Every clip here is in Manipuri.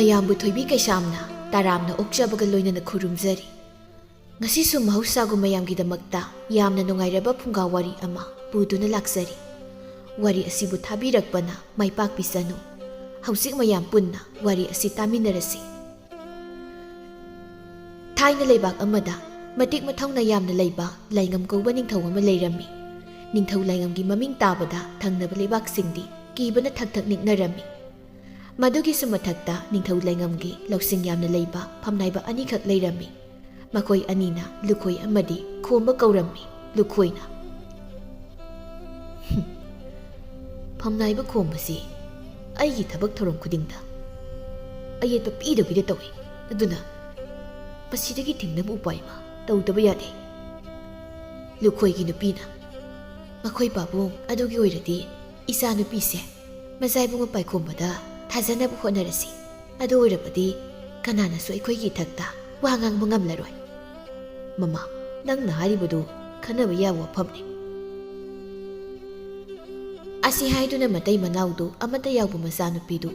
ꯃꯌꯥꯝꯕꯨ ꯊꯣꯏꯕꯤ ꯀꯩꯁꯥꯝꯅ ꯇꯥꯔꯥꯝꯅ ꯑꯣꯛꯆꯕꯒ ꯂꯣꯏꯅꯅ ꯈꯨꯔꯨꯝꯖꯔꯤ꯫ ꯉꯁꯤꯁꯨ ꯃꯍꯧꯁꯥꯒꯨꯝ ꯃꯌꯥꯝꯒꯤꯗꯃꯛꯇ ꯌꯥꯝꯅ ꯅꯨꯡꯉꯥꯏꯔꯕ ꯐꯨꯡꯒꯥ ꯋꯥꯔꯤ ꯑꯃ ꯄꯨꯗꯨꯅ ꯂꯥꯛꯆꯔꯤ꯫ ꯋꯥꯔꯤ ꯑꯁꯤꯕꯨ ꯊꯥꯕꯤꯔꯛꯄꯅ ꯃꯥꯏꯄꯥꯛꯄꯤꯁꯅꯨ꯫ ꯍꯧꯖꯤꯛ ꯃꯌꯥꯝ ꯄꯨꯟꯅ ꯋꯥꯔꯤ ꯑꯁꯤ ꯇꯥꯃꯤꯟꯅꯔꯁꯤ꯫ ꯊꯥꯏꯅ ꯂꯩꯕꯥꯛ ꯑꯃꯗ ꯃꯇꯤꯛ ꯃꯊꯧꯅ ꯌꯥꯝꯅ ꯂꯩꯕ ꯂꯥꯏꯉꯝ ꯀꯧꯕ ꯅꯤꯡꯊꯧ ꯑꯃ ꯂꯩꯔꯝꯃꯤ꯫ ꯅꯤꯡꯊꯧ ꯂꯥꯏꯉꯝꯒꯤ ꯃꯃꯤꯡ ꯇꯥꯕꯗ ꯊꯪꯅꯕ ꯂꯩꯕꯥꯛꯁꯤꯡꯗꯤ ꯀꯤꯕꯅ ꯊꯛ ꯊꯛ ꯅꯤꯛꯅꯔꯝꯃꯤ꯫ ꯃꯗꯨꯒꯤꯁꯨ ꯃꯊꯛꯇ ꯅꯤꯡꯊꯧ ꯂꯩꯉꯝꯒꯤ ꯂꯧꯁꯤꯡ ꯌꯥꯝꯅ ꯂꯩꯕ ꯐꯝꯅꯥꯏꯕ ꯑꯅꯤꯈꯛ ꯂꯩꯔꯝꯃꯤ꯫ ꯃꯈꯣꯏ ꯑꯅꯤꯅ ꯂꯨꯈꯣꯏ ꯑꯃꯗꯤ ꯈꯣꯝꯕ ꯀꯧꯔꯝꯃꯤ꯫ ꯂꯨꯈꯣꯏꯅ ꯐꯝꯅꯥꯏꯕ ꯈꯣꯝꯕꯁꯤ ꯑꯩꯒꯤ ꯊꯕꯛ ꯊꯧꯔꯝ ꯈꯨꯗꯤꯡꯗ ꯑꯌꯦꯠꯄ ꯄꯤꯗꯕꯤꯗ ꯇꯧꯏ, ꯑꯗꯨꯅ ꯃꯁꯤꯗꯒꯤ ꯊꯤꯡꯅꯕ ꯎꯄꯥꯏ ꯑꯃ ꯇꯧꯗꯕ ꯌꯥꯗꯦ꯫ ꯂꯨꯈꯣꯏꯒꯤ ꯅꯨꯄꯤꯅ ꯃꯈꯣꯏ ꯄꯥꯕꯨꯡ ꯑꯗꯨꯒꯤ ꯑꯣꯏꯔꯗꯤ ꯏꯆꯥ ꯅꯨꯄꯤꯁꯦ ꯃꯖꯥꯏꯕꯨꯡ ꯄꯥꯏꯈꯣꯝꯕꯗ ꯊꯥꯖꯅꯕ ꯍꯣꯠꯅꯔꯁꯤ꯫ ꯑꯗꯨ ꯑꯣꯏꯔꯕꯗꯤ ꯀꯅꯥꯅꯁꯨ ꯑꯩꯈꯣꯏꯒꯤ ꯏꯊꯛꯇ ꯋꯥ ꯉꯥꯡꯕ ꯉꯝꯂꯔꯣꯏ꯫ ꯃꯃꯥ, ꯅꯪꯅ ꯍꯥꯏꯔꯤꯕꯗꯨ ꯈꯟꯅꯕ ꯌꯥꯕ ꯋꯥꯐꯝꯅꯤ꯫ ꯑꯁꯤ ꯍꯥꯏꯗꯨꯅ ꯃꯇꯩ ꯃꯅꯥꯎꯗꯨ ꯑꯃꯠꯇ ꯌꯥꯎꯕ ꯃꯆꯥꯅꯨꯄꯤꯗꯨ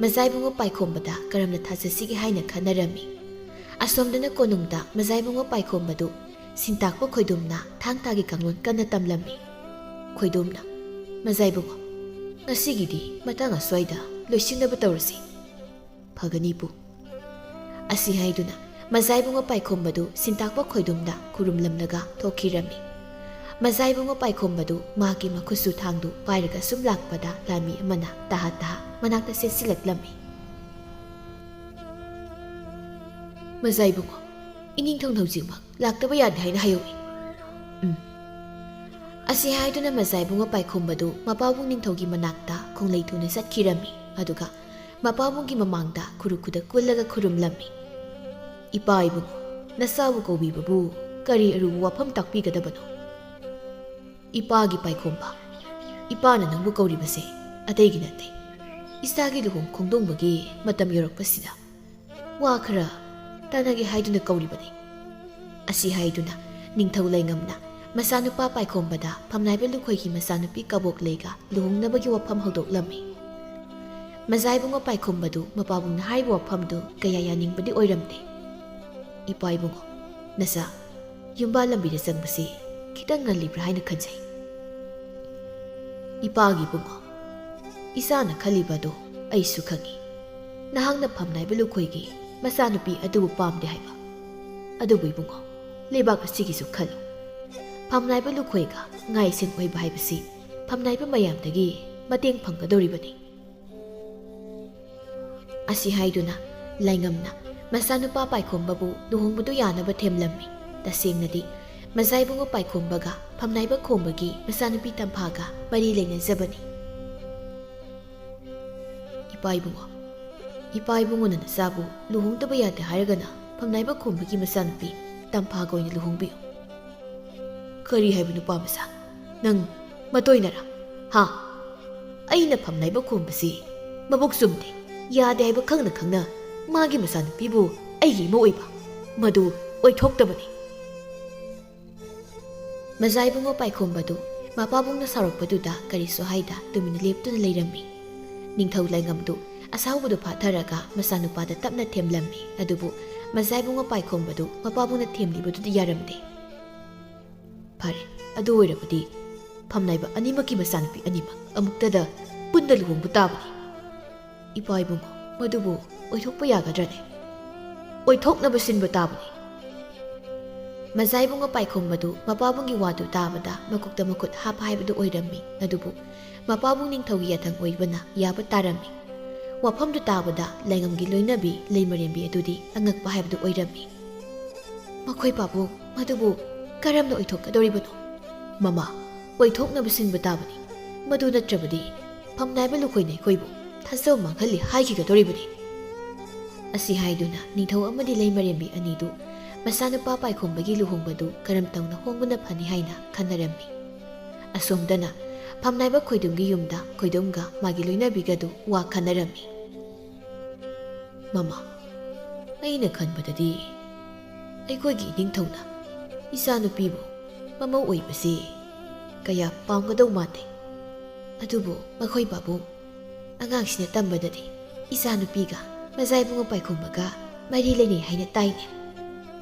ꯃꯖꯥꯏꯕꯨꯡ ꯄꯥꯏꯈꯣꯝꯕꯗ ꯀꯔꯝꯅ ꯊꯥꯖꯁꯤꯒꯦ ꯍꯥꯏꯅ ꯈꯟꯅꯔꯝꯃꯤ꯫ ꯑꯁꯣꯝꯗꯅ ꯀꯣꯅꯨꯡꯗ ꯃꯖꯥꯏꯕꯨꯡ ꯄꯥꯏꯈꯣꯝꯕꯗꯨ ꯁꯤꯟꯇꯥꯛꯄ ꯈꯣꯏꯗꯨꯝꯅ ꯊꯥꯡ ꯇꯥꯒꯤ ꯀꯥꯡꯂꯣꯟ ꯀꯟꯅ ꯇꯝꯂꯝꯃꯤ꯫ ꯈꯣꯏꯗꯨꯝꯅ ꯃꯖꯥꯏꯕꯨꯡ, ꯉꯁꯤꯒꯤꯗꯤ ꯃꯇꯥꯡ ꯑꯁ꯭ꯋꯥꯏꯗ ꯂꯣꯏꯁꯤꯟꯅꯕ ꯇꯧꯔꯁꯤ꯫ ꯐꯒꯅꯤꯄꯨ꯫ ꯑꯁꯤ ꯍꯥꯏꯗꯨꯅ ꯃꯖꯥꯏꯕꯨꯡ ꯄꯥꯏꯈꯣꯝꯕꯗꯨ ꯁꯤꯟꯇꯥꯛꯄ ꯈꯣꯏꯗꯨꯝꯗ ꯈꯨꯔꯨꯝꯂꯝꯂꯒ ꯊꯣꯛꯈꯤꯔꯝꯃꯤ꯫ ꯃꯖꯥꯏꯕꯨꯡ ꯄꯥꯏꯈꯣꯝꯕꯗꯨ ꯃꯍꯥꯛꯀꯤ ꯃꯈꯨꯠꯁꯨ ꯊꯥꯡꯗꯨ ꯄꯥꯏꯔꯒ ꯁꯨꯝ ꯂꯥꯛꯄꯗ ꯂꯥꯟꯃꯤ ꯑꯃꯅ ꯇꯍꯥ ꯇꯍꯥ ꯃꯅꯥꯛꯇ ꯆꯦꯟꯁꯤꯜꯂꯛꯂꯝꯃꯤ꯫ ꯃꯖꯥꯏꯕꯨꯡ, ꯏꯅꯤꯡꯊꯧꯅ ꯍꯧꯖꯤꯛꯃꯛ ꯂꯥꯛꯇꯕ ꯌꯥꯗꯦ ꯍꯥꯏꯅ ꯍꯥꯏꯍꯧꯏ꯫ ꯑꯁꯤ ꯍꯥꯏꯗꯨꯅ ꯃꯖꯥꯏꯕꯨꯡ ꯄꯥꯏꯈꯣꯝꯕꯗꯨ ꯃꯄꯥꯕꯨꯡ ꯅꯤꯡꯊꯧꯒꯤ ꯃꯅꯥꯛꯇ ꯈꯣꯡꯂꯩ ꯊꯨꯅ ꯆꯠꯈꯤꯔꯝꯃꯤ꯫ ꯑꯗꯨꯒ ꯃꯄꯥꯕꯨꯡꯒꯤ ꯃꯃꯥꯡꯗ ꯈꯨꯔꯨ ꯈꯨꯗ ꯀꯨꯜꯂꯒ ꯈꯨꯔꯨꯝꯂꯝꯃꯤ꯫ ꯏꯄꯥ ꯏꯕꯨꯡ, ꯅꯆꯥꯕꯨ ꯀꯧꯕꯤꯕꯕꯨ ꯀꯔꯤ ꯑꯔꯨꯕ ꯋꯥꯐꯝ ꯇꯥꯛꯄꯤꯒꯗꯕꯅꯣ? ꯏꯄꯥꯒꯤ ꯄꯥꯏꯈꯣꯝꯕ, ꯏꯄꯥꯅ ꯅꯪꯕꯨ ꯀꯧꯔꯤꯕꯁꯦ ꯑꯇꯩꯒꯤ ꯅꯠꯇꯦ, ꯏꯆꯥꯒꯤ ꯂꯨꯍꯣꯡ ꯈꯣꯡꯗꯣꯡꯕꯒꯤ ꯃꯇꯝ ꯌꯧꯔꯛꯄꯁꯤꯗ ꯋꯥ ꯈꯔ ꯇꯥꯟꯅꯒꯦ ꯍꯥꯏꯗꯨꯅ ꯀꯧꯔꯤꯕꯅꯤ꯫ ꯑꯁꯤ ꯍꯥꯏꯗꯨꯅ ꯅꯤꯡꯊꯧ ꯂꯩꯉꯝꯅ ꯃꯆꯥꯅꯨꯄꯥ ꯄꯥꯏꯈꯣꯝꯕꯗ ꯐꯝꯅꯥꯏꯕ ꯂꯨꯈꯣꯏꯒꯤ ꯃꯆꯥꯅꯨꯄꯤ ꯀꯕꯣꯛꯂꯩꯒ ꯂꯨꯍꯣꯡꯅꯕꯒꯤ ꯋꯥꯐꯝ ꯍꯧꯗꯣꯛꯂꯝꯃꯤ꯫ ꯃꯖꯥꯏꯕꯨꯡ ꯄꯥꯏꯈꯣꯝꯕꯗꯨ ꯃꯄꯥꯕꯨꯡꯅ ꯍꯥꯏꯔꯤꯕ ꯋꯥꯐꯝꯗꯨ ꯀꯌꯥ ꯌꯥꯅꯤꯡꯕꯗꯤ ꯑꯣꯏꯔꯝꯗꯦ꯫ ꯏꯄꯥ ꯏꯕꯨꯡꯉꯣ, ꯅꯆꯥ ꯌꯨꯝꯕꯥꯜ ꯂꯝꯕꯤꯗ ꯆꯪꯕꯁꯤ ꯈꯤꯇꯪ ꯉꯜꯂꯤꯕ꯭ꯔꯥ ꯍꯥꯏꯅ ꯈꯟꯖꯩ꯫ ꯏꯄꯥꯒꯤ ꯏꯕꯨꯡꯉꯣ, ꯏꯆꯥꯅ ꯈꯜꯂꯤꯕꯗꯨ ꯑꯩꯁꯨ ꯈꯪꯏ꯫ ꯅꯍꯥꯛꯅ ꯐꯝꯅꯥꯏꯕ ꯂꯨꯈꯣꯏꯒꯤ ꯃꯆꯥꯅꯨꯄꯤ ꯑꯗꯨꯕꯨ ꯄꯥꯝꯗꯦ ꯍꯥꯏꯕ꯫ ꯑꯗꯨꯕꯨ ꯏꯕꯨꯡꯉꯣ, ꯂꯩꯕꯥꯛ ꯑꯁꯤꯒꯤꯁꯨ ꯈꯜꯂꯨ꯫ ꯐꯝꯅꯥꯏꯕ ꯂꯨꯈꯣꯏꯒ ꯉꯥꯏꯁꯦꯟ ꯑꯣꯏꯕ ꯍꯥꯏꯕꯁꯤ ꯐꯝꯅꯥꯏꯕ ꯃꯌꯥꯝꯗꯒꯤ ꯃꯇꯦꯡ ꯐꯪꯒꯗꯧꯔꯤꯕꯅꯤ꯫ ꯑꯁꯤ ꯍꯥꯏꯗꯨꯅ ꯂꯥꯏꯉꯝꯅ ꯃꯆꯥꯅꯨꯄꯥ ꯄꯥꯏꯈꯣꯝꯕꯕꯨ ꯂꯨꯍꯣꯡꯕꯗꯨ ꯌꯥꯅꯕ ꯊꯦꯝꯂꯝꯃꯤ꯫ ꯇꯁꯦꯡꯅꯗꯤ ꯃꯖꯥꯏꯕꯨꯡ ꯄꯥꯏꯈꯣꯝꯕꯒ ꯐꯝꯅꯥꯏꯕ ꯈꯣꯝꯕꯒꯤ ꯃꯆꯥꯅꯨꯄꯤ ꯇꯝꯐꯥꯒ ꯃꯔꯤ ꯂꯩꯅꯖꯕꯅꯤ꯫ ꯏꯄꯥ ꯏꯕꯨꯡꯉꯣ, ꯏꯄꯥ ꯏꯕꯨꯡꯉꯣꯅ ꯅꯆꯥꯕꯨ ꯂꯨꯍꯣꯡꯗꯕ ꯌꯥꯗꯦ ꯍꯥꯏꯔꯒꯅ ꯐꯝꯅꯥꯏꯕ ꯈꯣꯝꯕꯒꯤ ꯃꯆꯥꯅꯨꯄꯤ ꯇꯝꯐꯥꯒ ꯑꯣꯏꯅ ꯂꯨꯍꯣꯡꯕꯤꯌꯨ꯫ ꯀꯔꯤ ꯍꯥꯏꯕ ꯅꯨꯄꯥ ꯃꯆꯥ? ꯅꯪ ꯃꯇꯣꯏꯅꯔꯥ? ꯍꯥ? ꯑꯩꯅ ꯐꯝꯅꯥꯏꯕ ꯈꯣꯝꯕꯁꯤ ꯃꯕꯨꯛ ꯆꯨꯝꯗꯦ, ꯌꯥꯗꯦ ꯍꯥꯏꯕ ꯈꯪꯅ ꯈꯪꯅ ꯃꯥꯒꯤ ꯃꯆꯥꯅꯨꯄꯤꯕꯨ ꯑꯩꯒꯤ ꯏꯃꯧ ꯑꯣꯏꯕ, ꯃꯗꯨ ꯑꯣꯏꯊꯣꯛꯇꯕꯅꯤ꯫ ꯃꯖꯥꯏꯕꯨꯡ ꯄꯥꯏꯈꯣꯝꯕꯗꯨ ꯃꯄꯥꯕꯨꯡꯅ ꯁꯥꯎꯔꯛꯄꯗꯨꯗ ꯀꯔꯤꯁꯨ ꯍꯥꯏꯗ ꯇꯨꯃꯤꯟꯅ ꯂꯦꯞꯇꯨꯅ ꯂꯩꯔꯝꯃꯤ꯫ ꯅꯤꯡꯊꯧ ꯂꯩꯉꯝꯗꯨ ꯑꯁꯥꯎꯕꯗꯨ ꯐꯥꯊꯔꯒ ꯃꯆꯥꯅꯨꯄꯥꯗ ꯇꯞꯅ ꯊꯦꯝꯂꯝꯃꯤ꯫ ꯑꯗꯨꯕꯨ ꯃꯖꯥꯏꯕꯨꯡ ꯄꯥꯏꯈꯣꯝꯕꯗꯨ ꯃꯄꯥꯕꯨꯡꯅ ꯊꯦꯝꯂꯤꯕꯗꯨꯗꯤ ꯌꯥꯔꯝꯗꯦ꯫ ꯐꯔꯦ, ꯑꯗꯨ ꯑꯣꯏꯔꯕꯗꯤ ꯐꯝꯅꯥꯏꯕ ꯑꯅꯤꯃꯛꯀꯤ ꯃꯆꯥꯅꯨꯄꯤ ꯑꯅꯤꯃꯛ ꯑꯃꯨꯛꯇꯗ ꯄꯨꯟꯅ ꯂꯨꯍꯣꯡꯕ ꯇꯥꯕꯅꯤ꯫ ꯏꯄꯥ ꯏꯕꯨꯡꯉꯣ, ꯃꯗꯨꯕꯨ ꯑꯣꯏꯊꯣꯛꯄ ꯌꯥꯒꯗ꯭ꯔꯅꯦ? ꯑꯣꯏꯊꯣꯛꯅꯕ ꯁꯤꯟꯕ ꯇꯥꯕꯅꯤ꯫ ꯃꯖꯥꯏꯕꯨꯡ ꯄꯥꯏꯈꯣꯝꯕꯗꯨ ꯃꯄꯥꯕꯨꯡꯒꯤ ꯋꯥꯗꯨ ꯇꯥꯕꯗ ꯃꯀꯣꯛꯇ ꯃꯈꯨꯠ ꯍꯥꯞꯄ ꯍꯥꯏꯕꯗꯨ ꯑꯣꯏꯔꯝꯃꯤ꯫ ꯑꯗꯨꯕꯨ ꯃꯄꯥꯕꯨꯡ ꯅꯤꯡꯊꯧꯒꯤ ꯌꯥꯊꯪ ꯑꯣꯏꯕꯅ ꯌꯥꯕ ꯇꯥꯔꯝꯃꯤ꯫ ꯋꯥꯐꯝꯗꯨ ꯇꯥꯕꯗ ꯂꯩꯉꯝꯒꯤ ꯂꯣꯏꯅꯕꯤ ꯂꯩꯃꯔꯦꯝꯕꯤ ꯑꯗꯨꯗꯤ ꯑꯉꯛꯄ ꯍꯥꯏꯕꯗꯨ ꯑꯣꯏꯔꯝꯃꯤ꯫ ꯃꯈꯣꯏ ꯄꯥꯕꯨꯡ, ꯃꯗꯨꯕꯨ ꯀꯔꯝꯅ ꯑꯣꯏꯊꯣꯛꯀꯗꯧꯔꯤꯕꯅꯣ? ꯃꯃꯥ, ꯑꯣꯏꯊꯣꯛꯅꯕ ꯁꯤꯟꯕ ꯇꯥꯕꯅꯤ꯫ ꯃꯗꯨ ꯅꯠꯇ꯭ꯔꯕꯗꯤ ꯐꯝꯅꯥꯏꯕ ꯂꯨꯈꯣꯏꯅ ꯑꯩꯈꯣꯏꯕꯨ ꯊꯥꯖꯕ ꯃꯥꯡꯍꯜꯂꯤ ꯍꯥꯏꯈꯤꯒꯗꯧꯔꯤꯕꯅꯤ꯫ ꯑꯁꯤ ꯍꯥꯏꯗꯨꯅ ꯅꯤꯡꯊꯧ ꯑꯃꯗꯤ ꯂꯩꯃꯔꯦꯝꯕꯤ ꯑꯅꯤꯗꯨ ꯃꯆꯥꯅꯨꯄꯥ ꯄꯥꯏꯈꯣꯝꯕꯒꯤ ꯂꯨꯍꯣꯡꯕꯗꯨ ꯀꯔꯝ ꯇꯧꯅ ꯍꯣꯡꯕꯅ ꯐꯅꯤ ꯍꯥꯏꯅ ꯈꯟꯅꯔꯝꯃꯤ꯫ ꯑꯁꯣꯝꯗꯅ ꯐꯝꯅꯥꯏꯕ ꯈꯣꯏꯗꯨꯝꯒꯤ ꯌꯨꯝꯗ ꯈꯣꯏꯗꯨꯝꯒ ꯃꯥꯒꯤ ꯂꯣꯏꯅꯕꯤꯒꯗꯨ ꯋꯥ ꯈꯟꯅꯔꯝꯃꯤ꯫ ꯃꯃꯥ, ꯑꯩꯅ ꯈꯟꯕꯗꯗꯤ ꯑꯩꯈꯣꯏꯒꯤ ꯏꯅꯤꯡꯊꯧꯅ ꯏꯆꯥꯅꯨꯄꯤꯕꯨ ꯃꯃꯧ ꯑꯣꯏꯕꯁꯤ ꯀꯌꯥ ꯄꯥꯝꯒꯗꯧ ꯃꯥꯟꯗꯦ꯫ ꯑꯗꯨꯕꯨ ꯃꯈꯣꯏ ꯄꯥꯕꯨꯡ, ꯑꯉꯥꯡꯁꯤꯅ ꯇꯝꯕꯗꯗꯤ ꯏꯆꯥꯅꯨꯄꯤꯒ ꯃꯖꯥꯏꯕꯨꯡꯉꯣ ꯄꯥꯏꯈꯣꯝꯕꯒ ꯃꯔꯤ ꯂꯩꯅꯩ ꯍꯥꯏꯅ ꯇꯥꯏꯅꯦ꯫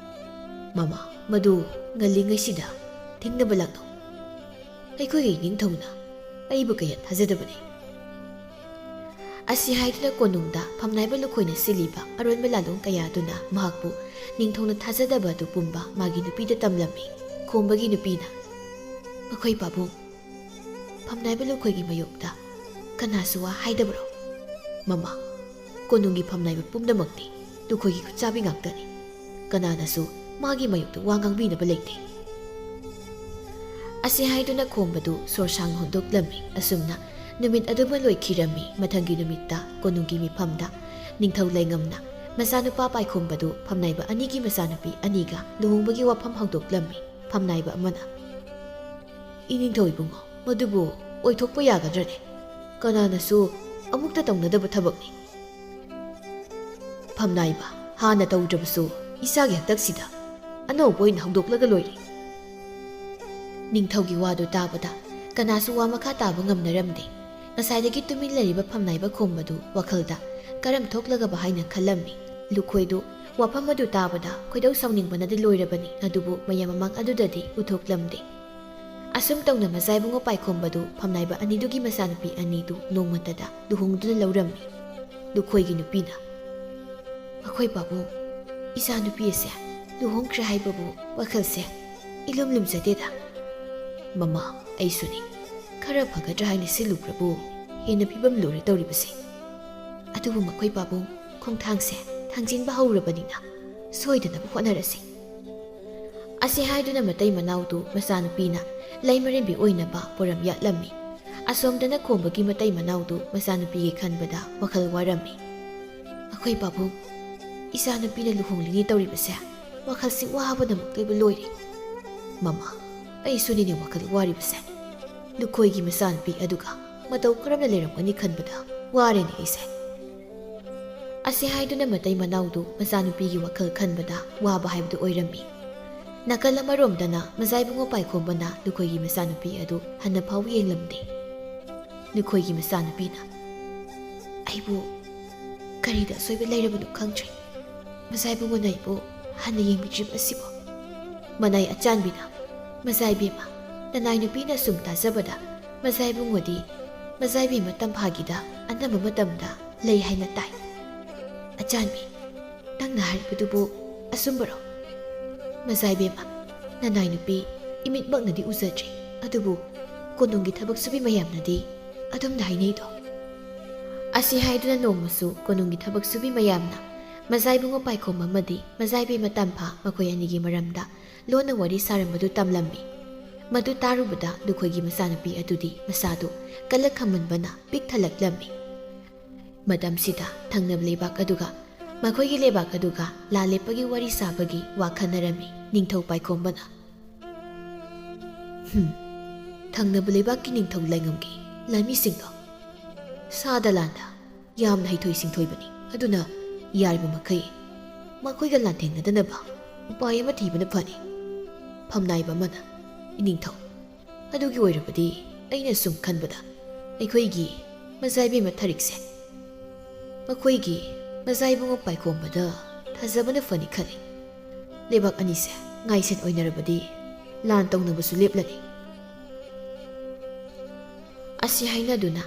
ꯃꯃꯥ, ꯃꯗꯨ ꯉꯜꯂꯤꯉꯩꯁꯤꯗ ꯊꯦꯡꯅꯕ ꯂꯥꯛꯅꯧ꯫ ꯑꯩꯈꯣꯏꯒꯤ ꯅꯤꯡꯊꯧꯅ ꯑꯩꯕꯨ ꯀꯌꯥ ꯊꯥꯖꯗꯕꯅꯤ꯫ ꯑꯁꯤ ꯍꯥꯏꯗꯨꯅ ꯀꯣꯅꯨꯡꯗ ꯐꯝꯅꯥꯏꯕ ꯂꯨꯈꯣꯏꯅ ꯁꯤꯜꯂꯤꯕ ꯑꯔꯣꯟꯕ ꯂꯥꯂꯣꯡ ꯀꯌꯥꯗꯨꯅ ꯃꯍꯥꯛꯄꯨ ꯅꯤꯡꯊꯧꯅ ꯊꯥꯖꯗꯕ ꯑꯗꯨ ꯄꯨꯝꯕ ꯃꯥꯒꯤ ꯅꯨꯄꯤꯗ ꯇꯝꯂꯝꯃꯤ꯫ ꯈꯣꯝꯕꯒꯤ ꯅꯨꯄꯤꯅ, ꯃꯈꯣꯏ ꯄꯥꯕꯨꯡ, ꯐꯝꯅꯥꯏꯕ ꯂꯨꯈꯣꯏꯒꯤ ꯃꯌꯣꯛꯇ ꯀꯅꯥꯁꯨ ꯋꯥ ꯍꯥꯏꯗꯕ꯭ꯔꯣ? ꯃꯃꯥ, ꯀꯣꯅꯨꯡꯒꯤ ꯐꯝꯅꯥꯏꯕ ꯄꯨꯝꯅꯃꯛꯇꯤ ꯂꯨꯈꯣꯏꯒꯤ ꯈꯨꯠꯆꯥꯕꯤ ꯉꯥꯛꯇꯅꯤ꯫ ꯀꯅꯥꯅꯁꯨ ꯃꯥꯒꯤ ꯃꯌꯣꯛꯇ ꯋꯥ ꯉꯥꯡꯕꯤꯅꯕ ꯂꯩꯇꯦ꯫ ꯑꯁꯤ ꯍꯥꯏꯗꯨꯅ ꯈꯣꯝꯕꯗꯨ ꯁꯣꯔꯁꯥꯡ ꯍꯣꯟꯗꯣꯛꯂꯝꯃꯤ꯫ ꯑꯁꯨꯝꯅ ꯅꯨꯃꯤꯠ ꯑꯗꯨꯃ ꯂꯣꯏꯈꯤꯔꯝꯃꯤ꯫ ꯃꯊꯪꯒꯤ ꯅꯨꯃꯤꯠꯇ ꯀꯣꯅꯨꯡꯒꯤ ꯃꯤꯐꯝꯗ ꯅꯤꯡꯊꯧ ꯂꯩꯉꯝꯅ ꯃꯆꯥꯅꯨꯄꯥ ꯄꯥꯏꯈꯣꯝꯕꯗꯨ ꯐꯝꯅꯥꯏꯕ ꯑꯅꯤꯒꯤ ꯃꯆꯥꯅꯨꯄꯤ ꯑꯅꯤꯒ ꯂꯨꯍꯣꯡꯕꯒꯤ ꯋꯥꯐꯝ ꯍꯧꯗꯣꯛꯂꯝꯃꯤ꯫ ꯐꯝꯅꯥꯏꯕ ꯑꯃꯅ, ꯏꯅꯤꯡꯊꯧ ꯏꯕꯨꯡꯉꯣ, ꯃꯗꯨꯕꯨ ꯑꯣꯏꯊꯣꯛꯄ ꯌꯥꯒꯗ꯭ꯔꯅꯦ? ꯀꯅꯥꯅꯁꯨ ꯑꯃꯨꯛꯇ ꯇꯧꯅꯗꯕ ꯊꯕꯛꯅꯤ꯫ ꯐꯝꯅꯥꯏꯕ, ꯍꯥꯟꯅ ꯇꯧꯗ꯭ꯔꯕꯁꯨ ꯏꯆꯥꯒꯤ ꯍꯛꯇꯛꯁꯤꯗ ꯑꯅꯧꯕ ꯑꯣꯏꯅ ꯍꯧꯗꯣꯛꯂꯒ ꯂꯣꯏꯔꯦ꯫ ꯅꯤꯡꯊꯧꯒꯤ ꯋꯥꯗꯨ ꯇꯥꯕꯗ ꯀꯅꯥꯁꯨ ꯋꯥ ꯃꯈꯥ ꯇꯥꯕ ꯉꯝꯅꯔꯝꯗꯦ꯫ ꯉꯁꯥꯏꯗꯒꯤ ꯇꯨꯃꯤꯟ ꯂꯩꯔꯤꯕ ꯐꯝꯅꯥꯏꯕ ꯈꯣꯝꯕꯗꯨ ꯋꯥꯈꯜꯗ ꯀꯔꯝ ꯊꯣꯛꯂꯒꯕ ꯍꯥꯏꯅ ꯈꯜꯂꯝꯃꯤ꯫ ꯂꯨꯈꯣꯏꯗꯨ ꯋꯥꯐꯝ ꯑꯗꯨ ꯇꯥꯕꯗ ꯈꯣꯏꯗꯧ ꯁꯥꯎꯅꯤꯡꯕꯅꯗꯤ ꯂꯣꯏꯔꯕꯅꯤ꯫ ꯑꯗꯨꯕꯨ ꯃꯌꯥꯝ ꯃꯃꯥꯡ ꯑꯗꯨꯗꯗꯤ ꯎꯊꯣꯛꯂꯝꯗꯦ꯫ ꯑꯁꯨꯝ ꯇꯧꯅ ꯃꯖꯥꯏꯕꯨꯡꯉꯣ ꯄꯥꯏꯈꯣꯝꯕꯗꯨ ꯐꯝꯅꯥꯏꯕ ꯑꯅꯤꯗꯨꯒꯤ ꯃꯆꯥꯅꯨꯄꯤ ꯑꯅꯤꯗꯨ ꯅꯣꯡꯃꯇꯗ ꯂꯨꯍꯣꯡꯗꯨꯅ ꯂꯧꯔꯝꯃꯤ꯫ ꯂꯨꯈꯣꯏꯒꯤ ꯅꯨꯄꯤꯅ, ꯑꯩꯈꯣꯏ ꯄꯥꯕꯨꯡ, ꯏꯆꯥ ꯅꯨꯄꯤ ꯑꯁꯦ ꯂꯨꯍꯣꯡꯈ꯭ꯔꯦ ꯍꯥꯏꯕꯕꯨ ꯋꯥꯈꯜꯁꯦ ꯏꯂꯨꯝ ꯂꯨꯝꯖꯗꯦꯗ꯫ ꯃꯃꯥ, ꯑꯩꯁꯨꯅꯤ꯫ ꯈꯔ ꯐꯒꯗ꯭ꯔꯥ ꯍꯥꯏꯅ ꯁꯤꯜꯂꯨꯈ꯭ꯔꯕꯨ ꯍꯦꯟꯅ ꯐꯤꯕꯝ ꯂꯨꯔꯦ ꯇꯧꯔꯤꯕꯁꯦ꯫ ꯑꯗꯨꯕꯨ ꯃꯈꯣꯏ ꯄꯥꯕꯨꯡ, ꯈꯣꯡꯊꯥꯡꯁꯦ ꯊꯥꯡꯖꯤꯟꯕ ꯍꯧꯔꯕꯅꯤꯅ ꯁꯣꯏꯗꯅꯕ ꯍꯣꯠꯅꯔꯁꯤ꯫ ꯑꯁꯤ ꯍꯥꯏꯗꯨꯅ ꯃꯇꯩ ꯃꯅꯥꯎꯗꯨ ꯃꯆꯥꯅꯨꯄꯤꯅ ꯂꯩꯃꯔꯦꯝꯕꯤ ꯑꯣꯏꯅꯕ ꯄꯣꯔꯝ ꯌꯥꯠꯂꯝꯃꯤ꯫ ꯑꯁꯣꯝꯗꯅ ꯈꯣꯝꯕꯒꯤ ꯃꯇꯩ ꯃꯅꯥꯎꯗꯨ ꯃꯆꯥꯅꯨꯄꯤꯒꯤ ꯈꯟꯕꯗ ꯋꯥꯈꯜ ꯋꯥꯔꯝꯃꯤ꯫ ꯑꯩꯈꯣꯏ ꯄꯥꯕꯨꯡ, ꯏꯆꯥꯅꯨꯄꯤꯅ ꯂꯨꯍꯣꯡꯂꯤꯅꯤ ꯇꯧꯔꯤꯕꯁꯦ ꯋꯥꯈꯜꯁꯤ ꯋꯥꯕꯅ ꯃꯨꯛꯇꯣꯏꯕ ꯂꯣꯏꯔꯦ꯫ ꯃꯃꯥ, ꯑꯩꯁꯨꯅꯤꯅꯦ ꯋꯥꯈꯜ ꯋꯥꯔꯤꯕꯁꯦ꯫ ꯂꯨꯈꯣꯏꯒꯤ ꯃꯆꯥꯅꯨꯄꯤ ꯑꯗꯨꯒ ꯃꯇꯧ ꯀꯔꯝꯅ ꯂꯩꯔꯝꯒꯅꯤ ꯈꯟꯕꯗ ꯋꯥꯔꯦꯅꯦ ꯑꯩꯁꯦ꯫ ꯑꯁꯤ ꯍꯥꯏꯗꯨꯅ ꯃꯇꯩ ꯃꯅꯥꯎꯗꯨ ꯃꯆꯥꯅꯨꯄꯤꯒꯤ ꯋꯥꯈꯜ ꯈꯟꯕꯗ ꯋꯥꯕ ꯍꯥꯏꯕꯗꯨ ꯑꯣꯏꯔꯝꯃꯤ꯫ ꯅꯥꯀꯜ ꯑꯃꯔꯣꯝꯗꯅ ꯃꯖꯥꯏꯕꯨꯡꯉꯣ ꯄꯥꯏꯈꯣꯝꯕꯅ ꯂꯨꯈꯣꯏꯒꯤ ꯃꯆꯥꯅꯨꯄꯤ ꯑꯗꯨ ꯍꯟꯅ ꯐꯥꯎ ꯌꯦꯡꯂꯝꯗꯦ꯫ ꯂꯨꯈꯣꯏꯒꯤ ꯃꯆꯥꯅꯨꯄꯤꯅ, ꯑꯩꯕꯨ ꯀꯔꯤꯗ ꯑꯁꯣꯏꯕ ꯂꯩꯔꯕꯅꯣ ꯈꯪꯗ꯭ꯔꯦ꯫ ꯃꯖꯥꯏꯕꯨꯡꯉꯣꯅ ꯑꯩꯕꯨ ꯍꯟꯅ ꯌꯦꯡꯕꯤꯗ꯭ꯔꯤꯕ ꯑꯁꯤꯕꯨ꯫ ꯃꯅꯥꯏ ꯑꯆꯥꯟꯕꯤꯅ, ꯃꯖꯥꯏꯕꯦꯝꯃ, ꯅꯅꯥꯏ ꯅꯨꯄꯤꯅ ꯁꯨꯝ ꯇꯥꯖꯕꯗ ꯃꯖꯥꯏꯕꯨꯡꯉꯣꯗꯤ ꯃꯖꯥꯏꯕꯦꯝꯃ ꯇꯝꯐꯥꯒꯤꯗ ꯑꯅꯝꯕ ꯃꯇꯝꯗ ꯂꯩ ꯍꯥꯏꯅ ꯇꯥꯏ꯫ ꯑꯆꯥꯟꯕꯤ, ꯅꯪꯅ ꯍꯥꯏꯔꯤꯕꯗꯨꯕꯨ ꯑꯆꯨꯝꯕꯔꯣ? ꯃꯖꯥꯏꯕꯦꯝꯃ, ꯅꯅꯥꯏ ꯅꯨꯄꯤ ꯏꯃꯤꯠꯃꯛꯅꯗꯤ ꯎꯖꯗ꯭ꯔꯤ, ꯑꯗꯨꯕꯨ ꯀꯣꯅꯨꯡꯒꯤ ꯊꯕꯛ ꯁꯨꯕꯤ ꯃꯌꯥꯝꯅꯗꯤ ꯑꯗꯨꯝꯅ ꯍꯥꯏꯅꯩꯗꯣ꯫ ꯑꯁꯤ ꯍꯥꯏꯗꯨꯅ ꯅꯣꯡꯃꯁꯨ ꯀꯣꯅꯨꯡꯒꯤ ꯊꯕꯛ ꯁꯨꯕꯤ ꯃꯌꯥꯝꯅ ꯃꯖꯥꯏꯕꯨꯡꯉꯣ ꯄꯥꯏꯈꯣꯝꯕ ꯑꯃꯗꯤ ꯃꯖꯥꯏꯕꯦꯝꯃ ꯇꯝꯐꯥ ꯃꯈꯣꯏ ꯑꯅꯤꯒꯤ ꯃꯔꯝꯗ ꯂꯣꯟꯅ ꯋꯥꯔꯤ ꯁꯥꯔꯝꯕꯗꯨ ꯇꯝꯂꯝꯃꯤ꯫ ꯃꯗꯨ ꯇꯥꯔꯨꯕꯗ ꯂꯨꯈꯣꯏꯒꯤ ꯃꯆꯥꯅꯨꯄꯤ ꯑꯗꯨꯗꯤ ꯃꯁꯥꯗꯨ ꯀꯜꯂꯛ ꯈꯝꯃꯟꯕꯅ ꯄꯤꯛ ꯊꯜꯂꯛꯂꯝꯃꯤ꯫ ꯃꯇꯝꯁꯤꯗ ꯊꯪꯅꯕ ꯂꯩꯕꯥꯛ ꯑꯗꯨꯒ ꯃꯈꯣꯏꯒꯤ ꯂꯩꯕꯥꯛ ꯑꯗꯨꯒ ꯂꯥ ꯂꯦꯞꯄꯒꯤ ꯋꯥꯔꯤ ꯁꯥꯕꯒꯤ ꯋꯥ ꯈꯟꯅꯔꯝꯃꯤ꯫ ꯅꯤꯡꯊꯧ ꯄꯥꯏꯈꯣꯝꯕꯅ, ꯊꯪꯅꯕ ꯂꯩꯕꯥꯛꯀꯤ ꯅꯤꯡꯊꯧ ꯂꯩꯉꯝꯒꯤ ꯂꯥꯟꯃꯤꯁꯤꯡꯗꯣ ꯁꯥꯗ ꯂꯥꯟꯗ ꯌꯥꯝꯅ ꯍꯩꯊꯣꯏ ꯁꯤꯡꯊꯣꯏꯕꯅꯤ꯫ ꯑꯗꯨꯅ ꯌꯥꯔꯤꯕ ꯃꯈꯩ ꯃꯈꯣꯏꯒ ꯂꯥꯟꯊꯦꯡꯅꯗꯅꯕ ꯎꯄꯥꯏ ꯑꯃ ꯊꯤꯕꯅ ꯐꯅꯤ꯫ ꯐꯝꯅꯥꯏꯕ ꯑꯃꯅ, ꯏꯅꯤꯡꯊꯧ, ꯑꯗꯨꯒꯤ ꯑꯣꯏꯔꯕꯗꯤ ꯑꯩꯅ ꯁꯨꯝ ꯈꯟꯕꯗ ꯑꯩꯈꯣꯏꯒꯤ ꯃꯖꯥꯏꯕꯦꯝꯃ ꯊꯔꯤꯛꯁꯦ ꯃꯈꯣꯏꯒꯤ ꯃꯖꯥꯏꯕꯨꯡꯉꯣ ꯄꯥꯏꯈꯣꯝꯕꯗ ꯊꯥꯖꯕꯅ ꯐꯅꯤ ꯈꯜꯂꯤ꯫ ꯂꯩꯕꯥꯛ ꯑꯅꯤꯁꯦ ꯉꯥꯏꯁꯦꯟ ꯑꯣꯏꯅꯔꯕꯗꯤ ꯂꯥꯟ ꯇꯧꯅꯕꯁꯨ ꯂꯦꯞꯂꯅꯤ꯫ ꯑꯁꯤ ꯍꯥꯏꯅꯗꯨꯅ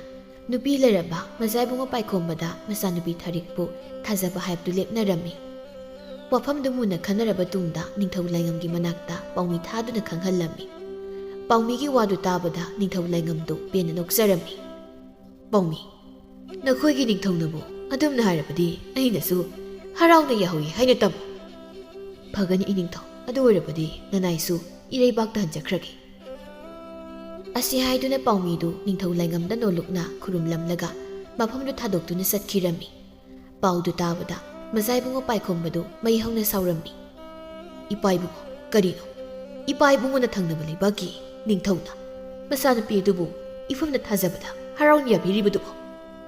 ꯅꯨꯄꯤ ꯂꯩꯔꯕ ꯃꯖꯥꯏꯕꯨꯡꯉꯣ ꯄꯥꯏꯈꯣꯝꯕꯗ ꯃꯆꯥꯅꯨꯄꯤ ꯊꯔꯤꯛꯄꯨ ꯊꯥꯖꯕ ꯍꯥꯏꯕꯗꯨ ꯂꯦꯞꯅꯔꯝꯃꯤ꯫ ꯋꯥꯐꯝꯗꯨ ꯃꯨꯟꯅ ꯈꯟꯅꯔꯕ ꯇꯨꯡꯗ ꯅꯤꯡꯊꯧ ꯂꯩꯉꯝꯒꯤ ꯃꯅꯥꯛꯇ ꯄꯥꯎꯃꯤ ꯊꯥꯗꯨꯅ ꯈꯪꯍꯜꯂꯝꯃꯤ꯫ ꯄꯥꯎꯃꯤꯒꯤ ꯋꯥꯗꯨ ꯇꯥꯕꯗ ꯅꯤꯡꯊꯧ ꯂꯩꯉꯝꯗꯨ ꯄꯦꯟꯅ ꯅꯣꯛꯆꯔꯝꯃꯤ꯫ ꯄꯥꯎꯃꯤ, ꯅꯈꯣꯏꯒꯤ ꯅꯤꯡꯊꯧꯅꯕꯨ ꯑꯗꯨꯝꯅ ꯍꯥꯏꯔꯕꯗꯤ ꯑꯩꯅꯁꯨ ꯍꯔꯥꯎꯅ ꯌꯥꯍꯧꯏ ꯍꯥꯏꯅ ꯇꯝꯃꯨ꯫ ꯐꯒꯅꯤ ꯏꯅꯤꯡꯊꯧ, ꯑꯗꯨ ꯑꯣꯏꯔꯕꯗꯤ ꯅꯅꯥꯏꯁꯨ ꯏꯔꯩꯕꯥꯛꯇ ꯍꯟꯖꯈ꯭ꯔꯒꯦ꯫ ꯑꯁꯤ ꯍꯥꯏꯗꯨꯅ ꯄꯥꯎꯃꯤꯗꯨ ꯅꯤꯡꯊꯧ ꯂꯩꯉꯝꯗ ꯅꯣꯜꯂꯨꯛꯅ ꯈꯨꯔꯨꯝꯂꯝꯂꯒ ꯃꯐꯝꯗꯨ ꯊꯥꯗꯣꯛꯇꯨꯅ ꯆꯠꯈꯤꯔꯝꯃꯤ꯫ ꯄꯥꯎꯗꯨ ꯇꯥꯕꯗ ꯃꯖꯥꯏꯕꯨꯡꯉꯣ ꯄꯥꯏꯈꯣꯝꯕꯗꯨ ꯃꯩ ꯍꯧꯅ ꯁꯥꯎꯔꯝꯃꯤ꯫ ꯏꯄꯥ ꯏꯕꯨꯡꯉꯣ, ꯀꯔꯤꯅꯣ? ꯏꯄꯥ ꯏꯕꯨꯡꯉꯣꯅ ꯊꯪꯅꯕ ꯂꯩꯕꯥꯛꯀꯤ ꯅꯤꯡꯊꯧꯅ ꯃꯆꯥꯅꯨꯄꯤ ꯑꯗꯨꯕꯨ ꯏꯐꯝꯗ ꯊꯥꯖꯕꯗ ꯍꯔꯥꯎꯅ ꯌꯥꯕꯤꯔꯤꯕꯗꯨꯕꯨ?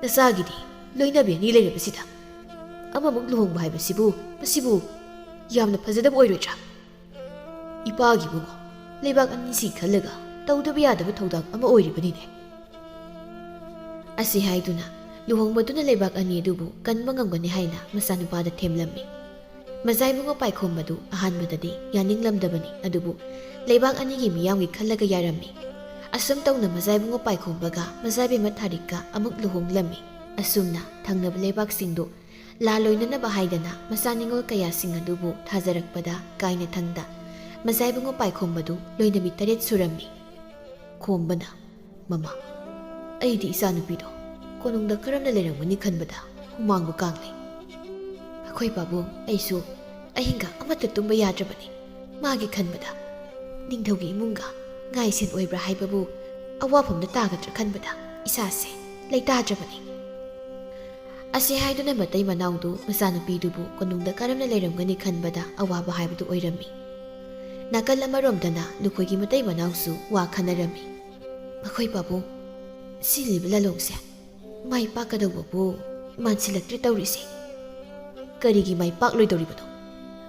ꯅꯆꯥꯒꯤꯗꯤ ꯂꯣꯏꯅꯕꯤ ꯑꯅꯤ ꯂꯩꯔꯕꯁꯤꯗ ꯑꯃꯃꯨꯛ ꯂꯨꯍꯣꯡꯕ ꯍꯥꯏꯕꯁꯤꯕꯨ ꯃꯁꯤꯕꯨ ꯌꯥꯝꯅ ꯐꯖꯗꯕ ꯑꯣꯏꯔꯣꯏꯗ꯭ꯔꯥ? ꯏꯄꯥꯒꯤ ꯏꯕꯨꯡꯉꯣ, ꯂꯩꯕꯥꯛ ꯑꯅꯤꯁꯤ ꯈꯜꯂꯒ ꯇꯧꯗꯕ ꯌꯥꯗꯕ ꯊꯧꯗꯥꯡ ꯑꯃ ꯑꯣꯏꯔꯤꯕꯅꯤꯅꯦ꯫ ꯑꯁꯤ ꯍꯥꯏꯗꯨꯅ luhongbaduna leibak ani adubu kanba ngamgani haina masanupada themlammi. Mazaibungo paikhomadu ahanbadadi yaninglamdabani adubu leibak anigi miyamgi khallaga yarammi. Asum tawna mazaibungo paikhombaga mazaibe matharika amuk luhonglammi. Asumna thangnaba leibak singdu laloinanaba haidana masaningol kaya sing adubu thajarakpada kaina thangda mazaibungo paikhomadu loinabi taret surammi. Khombana mama aidi isanupido konungda karamna lerangmani khanbada humangbu kanglei. Akhoi babu aisu ahinga amata tumba yadrabani magi khanbada ningthaugi imunga ngaisen oibra haibabu awafamda tagadra khanbada isase leitadrabani. Asi haiduna matai manaudu masanupidubu konungda karamna lerangmani khanbada awaba haibadu oirammi. Nakal amaromdana lukhoigi matai manausu wa khanarami. Akhoi babu silib lalongse mai pakadawabu mansilaktre tawrisi karigi mai pakloidoribado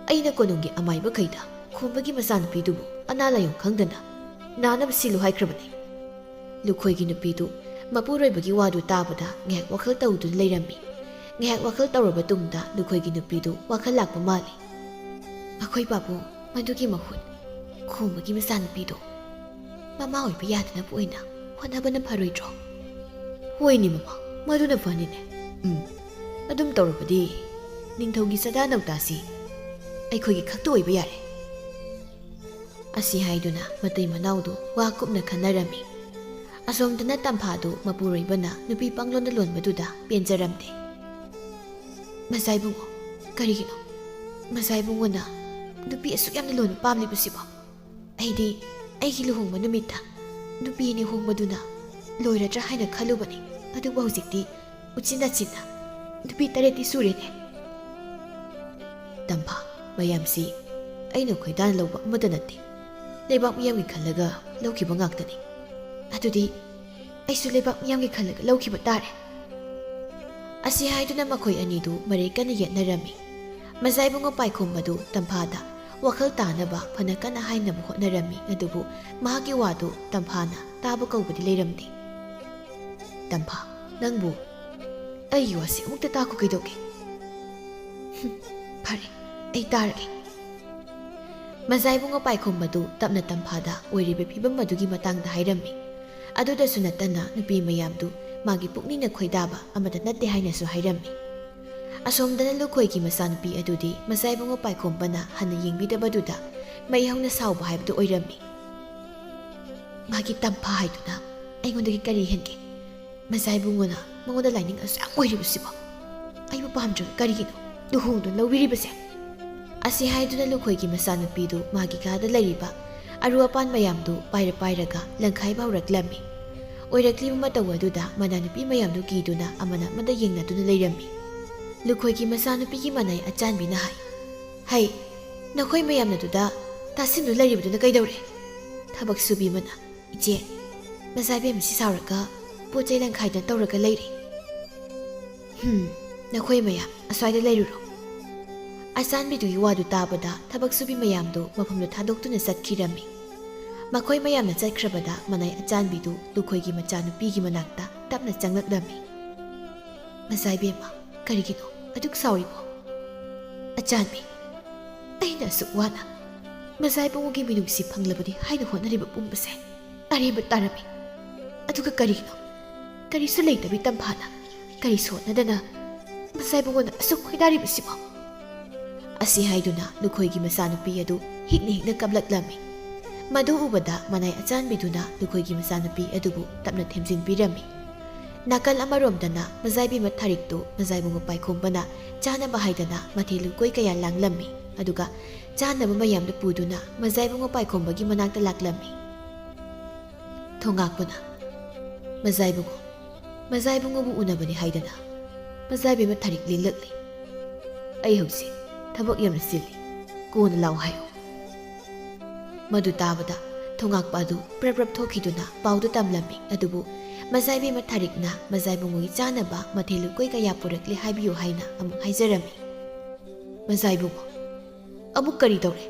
aina konunggi amaiba khaida khombagi masanupidubu analayong khangdana nanab silu haikrabani. Lukhoigi nupidu mapuroibagi wadu tabada ngek wakhal tawdun leirammi. Ngek wakhal tawraba tungda lukhoigi nupidu wakhal lakpa mali. Akhoi babu madugi mahut khombagi masanupidu mama oiba yadana poina honabana pharoidro. Hoini mama maduna fanine. Adum tawrabadi ningthaugi sada nautasi aikhoigi khakto oiba yare. Asi haiduna matai manaudu wa kupna khanarami. Asomdana tamphadu mapuroibana nupi panglonda lonbaduda penjaramde. Mazaibungo karigino mazaibungona nupi asuk yamna lon pamlibusibo aidi aigi luhongba numita nupi ni hongbaduna loiratra haina khalubani adubu hojikti uchina china nupi tareti surene. Tampha mayamsi aina khoidan lawba amada nate leibak miyamgi khallaga lawkiba ngaktani adudi aisu leibak miyamgi khallaga lawkiba tare. Asi haiduna makhoi anidu mare kana yetnarami. Mazaibungo paikhomadu tamphada wakhal tanaba phana kana hainaba hotnarami adubu mahaki wadu tamphana taba kaubadi leiramdi. Tampha nangbu ai wasi mukta taku kaidoke. Phare ai tarage. Mazaibungo paikhomadu tapna tamphada oiribe phibam madugi matangda hairami. Aduda sunatana nupi mayamdu magi puknina khoidaba amada natte hainasu hairami. Asomdana lukhoigi masanupi adudi mazaibungo paikhombana hana yengbidabaduda mayhauna sauba haibdu oirami. Magi tampha haiduna aingondagi kari henke mazaibungona mangoda laining asa oiribusibo aibu pamjur karigino duhungdu lawiribase. Asi haiduna lukhoigi masanupidu magi kada lairiba aruapan mayamdu pairaga langkhai bauraklammi. Oirakliba matawaduda mananupi mayamdu kiduna amana mada yengnaduna leirami. Lukhoigi masanupigi manai achanbina hai. Hai, nakhoi mayamnaduda tasimdu leiribaduna kaidawre. Thabak subi mana ije mazaibe misi sauraka pochai langkhaidan tawraga leiri. Nakhoi mayam aswaida leiruro. Achanbidugi wadu tabada thabak subi mayamdu mafamdu thadoktuna satkirami. Makhoi mayamna chakhrabada manai achanbidu lukhoigi machanupigi manakta tapna changlakdami. Mazaibema karigino aduk sauribo. Achanbi aina sukwana mazaibungogi minungsi phanglabadi haina honariba pumbase areba tarami. Aduga karigino karisu leitabi tamphana kari sotnadana mazaibungona asuk khoidaribasibo. Asi haiduna lukhoigi masanupi adu hikna kablaklami. Madu ubada manai achanbiduna lukhoigi masanupi adubu tapna themjinbirami. Nakal amaromdana mazaibi mathariktu mazaibungo paikhombana chanaba haidana mathelu koi kaya langlammi aduga chanaba mayamda puduna mazaibungo paikombagi manakta laklammi. Thongakpana mazaibungo bu unabani haidana mazaibi matharik lilakli. Ai hausi thabak yamna silli kona law hayo. Madu tabada thongakpa adu prap thokiduna paudu tamlammi adubu mazaibi matharikna mazaibungogi chanaba mathelu koi kaya purakli haibiyo haina amuk haijarami. Mazaibungo amuk kari tawre.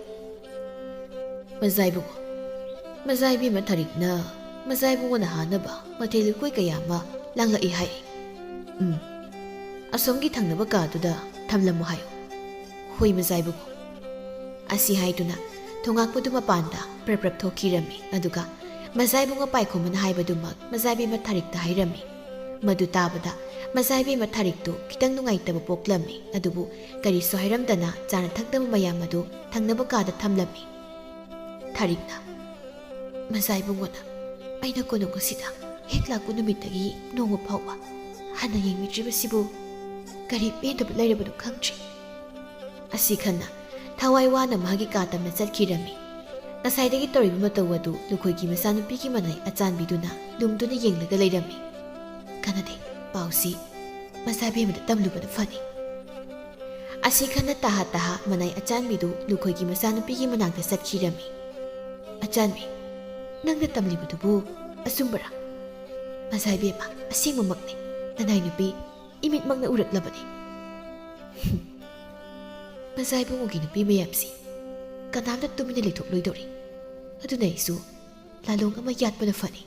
Mazaibi matharikna mazaibungo na hanaba mathelu koi kaya ma langlai hai. ꯑꯁꯣꯝꯒꯤ ꯊꯪꯅꯕ ꯀꯥꯗꯨꯗ ꯊꯝꯂꯝꯃꯨ ꯍꯥꯏꯌꯨ ꯍꯣꯏ ꯃꯖꯥꯏꯕꯨꯡꯉꯣ ꯑꯁꯤ ꯍꯥꯏꯗꯨꯅ ꯊꯣꯡꯉꯥꯛꯄꯗꯨ ꯃꯄꯥꯟꯗ ꯄ꯭ꯔꯞ ꯊꯣꯛꯈꯤꯔꯝꯃꯤ ꯑꯗꯨꯒ ꯃꯖꯥꯏꯕꯨꯡꯉꯣ ꯄꯥꯏꯈꯣꯝꯕꯅ ꯍꯥꯏꯕꯗꯨꯃꯛ ꯃꯖꯥꯏꯕꯦꯝꯃ ꯊꯥꯔꯤꯛꯇ ꯍꯥꯏꯔꯝꯃꯤ ꯃꯗꯨ ꯇꯥꯕꯗ ꯃꯖꯥꯏꯕꯦꯝꯃ ꯊꯥꯔꯤꯛꯇꯨ ꯈꯤꯇꯪ ꯅꯨꯡꯉꯥꯏꯇꯕ ꯄꯣꯛꯂꯝꯃꯤ ꯑꯗꯨꯕꯨ ꯀꯔꯤꯁꯨ ꯍꯥꯏꯔꯝꯗꯅ ꯆꯥꯅ ꯊꯛꯅꯕ ꯃꯌꯥꯝ ꯑꯗꯨ ꯊꯪꯅꯕ ꯀꯥꯗ ꯊꯝꯂꯝꯃꯤ ꯊꯥꯔꯤꯛꯅ ꯃꯖꯥꯏꯕꯨꯡꯉꯣꯅ ꯑꯩꯅ ꯀꯣꯅꯨꯡ ꯑꯁꯤꯗ ꯍꯦꯛ ꯂꯥꯛꯄ ꯅꯨꯃꯤꯠꯇꯒꯤ ꯅꯣꯡꯃ ꯐꯥꯎꯕ ꯍꯥꯟꯅ ꯌꯦꯡꯕꯤꯗ꯭ꯔꯤꯕꯁꯤꯕꯨ ꯀꯔꯤ ꯄꯦꯟꯗꯕ ꯂꯩꯔꯕꯅꯣ ꯈꯪꯗ꯭ꯔꯤ ꯑꯁꯤ ꯈꯟꯅ ꯊꯋꯥꯏ ꯋꯥꯅ ꯃꯥꯒꯤ ꯀꯥ ꯇꯝꯅ ꯆꯠꯈꯤꯔꯝꯃꯤ ꯉꯁꯥꯏꯗꯒꯤ ꯇꯧꯔꯤꯕ ꯃꯇꯧ ꯑꯗꯨ ꯂꯨꯈꯣꯏꯒꯤ ꯃꯆꯥꯅꯨꯄꯤꯒꯤ ꯃꯅꯩ ꯑꯆꯥꯟꯕꯤꯗꯨꯅ ꯂꯨꯝꯗꯨꯅ ꯌꯦꯡꯂꯒ ꯂꯩꯔꯝꯃꯤ ꯀꯅꯗꯦ ꯄꯥꯎꯁꯤ ꯃꯖꯥꯏꯕꯦꯝꯃꯗ ꯇꯝꯂꯨꯕꯅ ꯐꯅꯤ ꯑꯁꯤ ꯈꯟꯅ ꯇꯥꯍꯥ ꯃꯅꯩ ꯑꯆꯥꯟꯕꯤꯗꯨ ꯂꯨꯈꯣꯏꯒꯤ ꯃꯆꯥꯅꯨꯄꯤꯒꯤ ꯃꯅꯥꯛꯇ ꯆꯠꯈꯤꯔꯝꯃꯤ ꯑꯆꯥꯟꯕꯤ ꯅꯪꯅ ꯇꯝꯂꯤꯕꯗꯨꯕꯨ ꯑꯆꯨꯝꯕꯔꯥ ꯃꯖꯥꯏꯕꯦꯝꯃ ꯑꯁꯦꯡꯕꯃꯛꯅꯤ ꯅꯅꯥꯏ ꯅꯨꯄꯤ ꯏꯃꯤꯠꯃꯛꯅ ꯎꯔꯛꯂꯕꯅꯤ ꯃꯖꯥꯏꯕꯨꯡꯉꯣꯒꯤ ꯅꯨꯄꯤ ꯃꯌꯥꯝꯁꯤ ꯀꯅꯥꯝꯇ ꯇꯨꯃꯤꯟꯅ ꯂꯩꯊꯣꯛꯂꯣꯏꯗꯧꯔꯤ ꯑꯗꯨꯅ ꯑꯩꯁꯨ ꯂꯥꯂꯣꯡ ꯑꯃ ꯌꯥꯠꯄꯅ ꯐꯅꯤ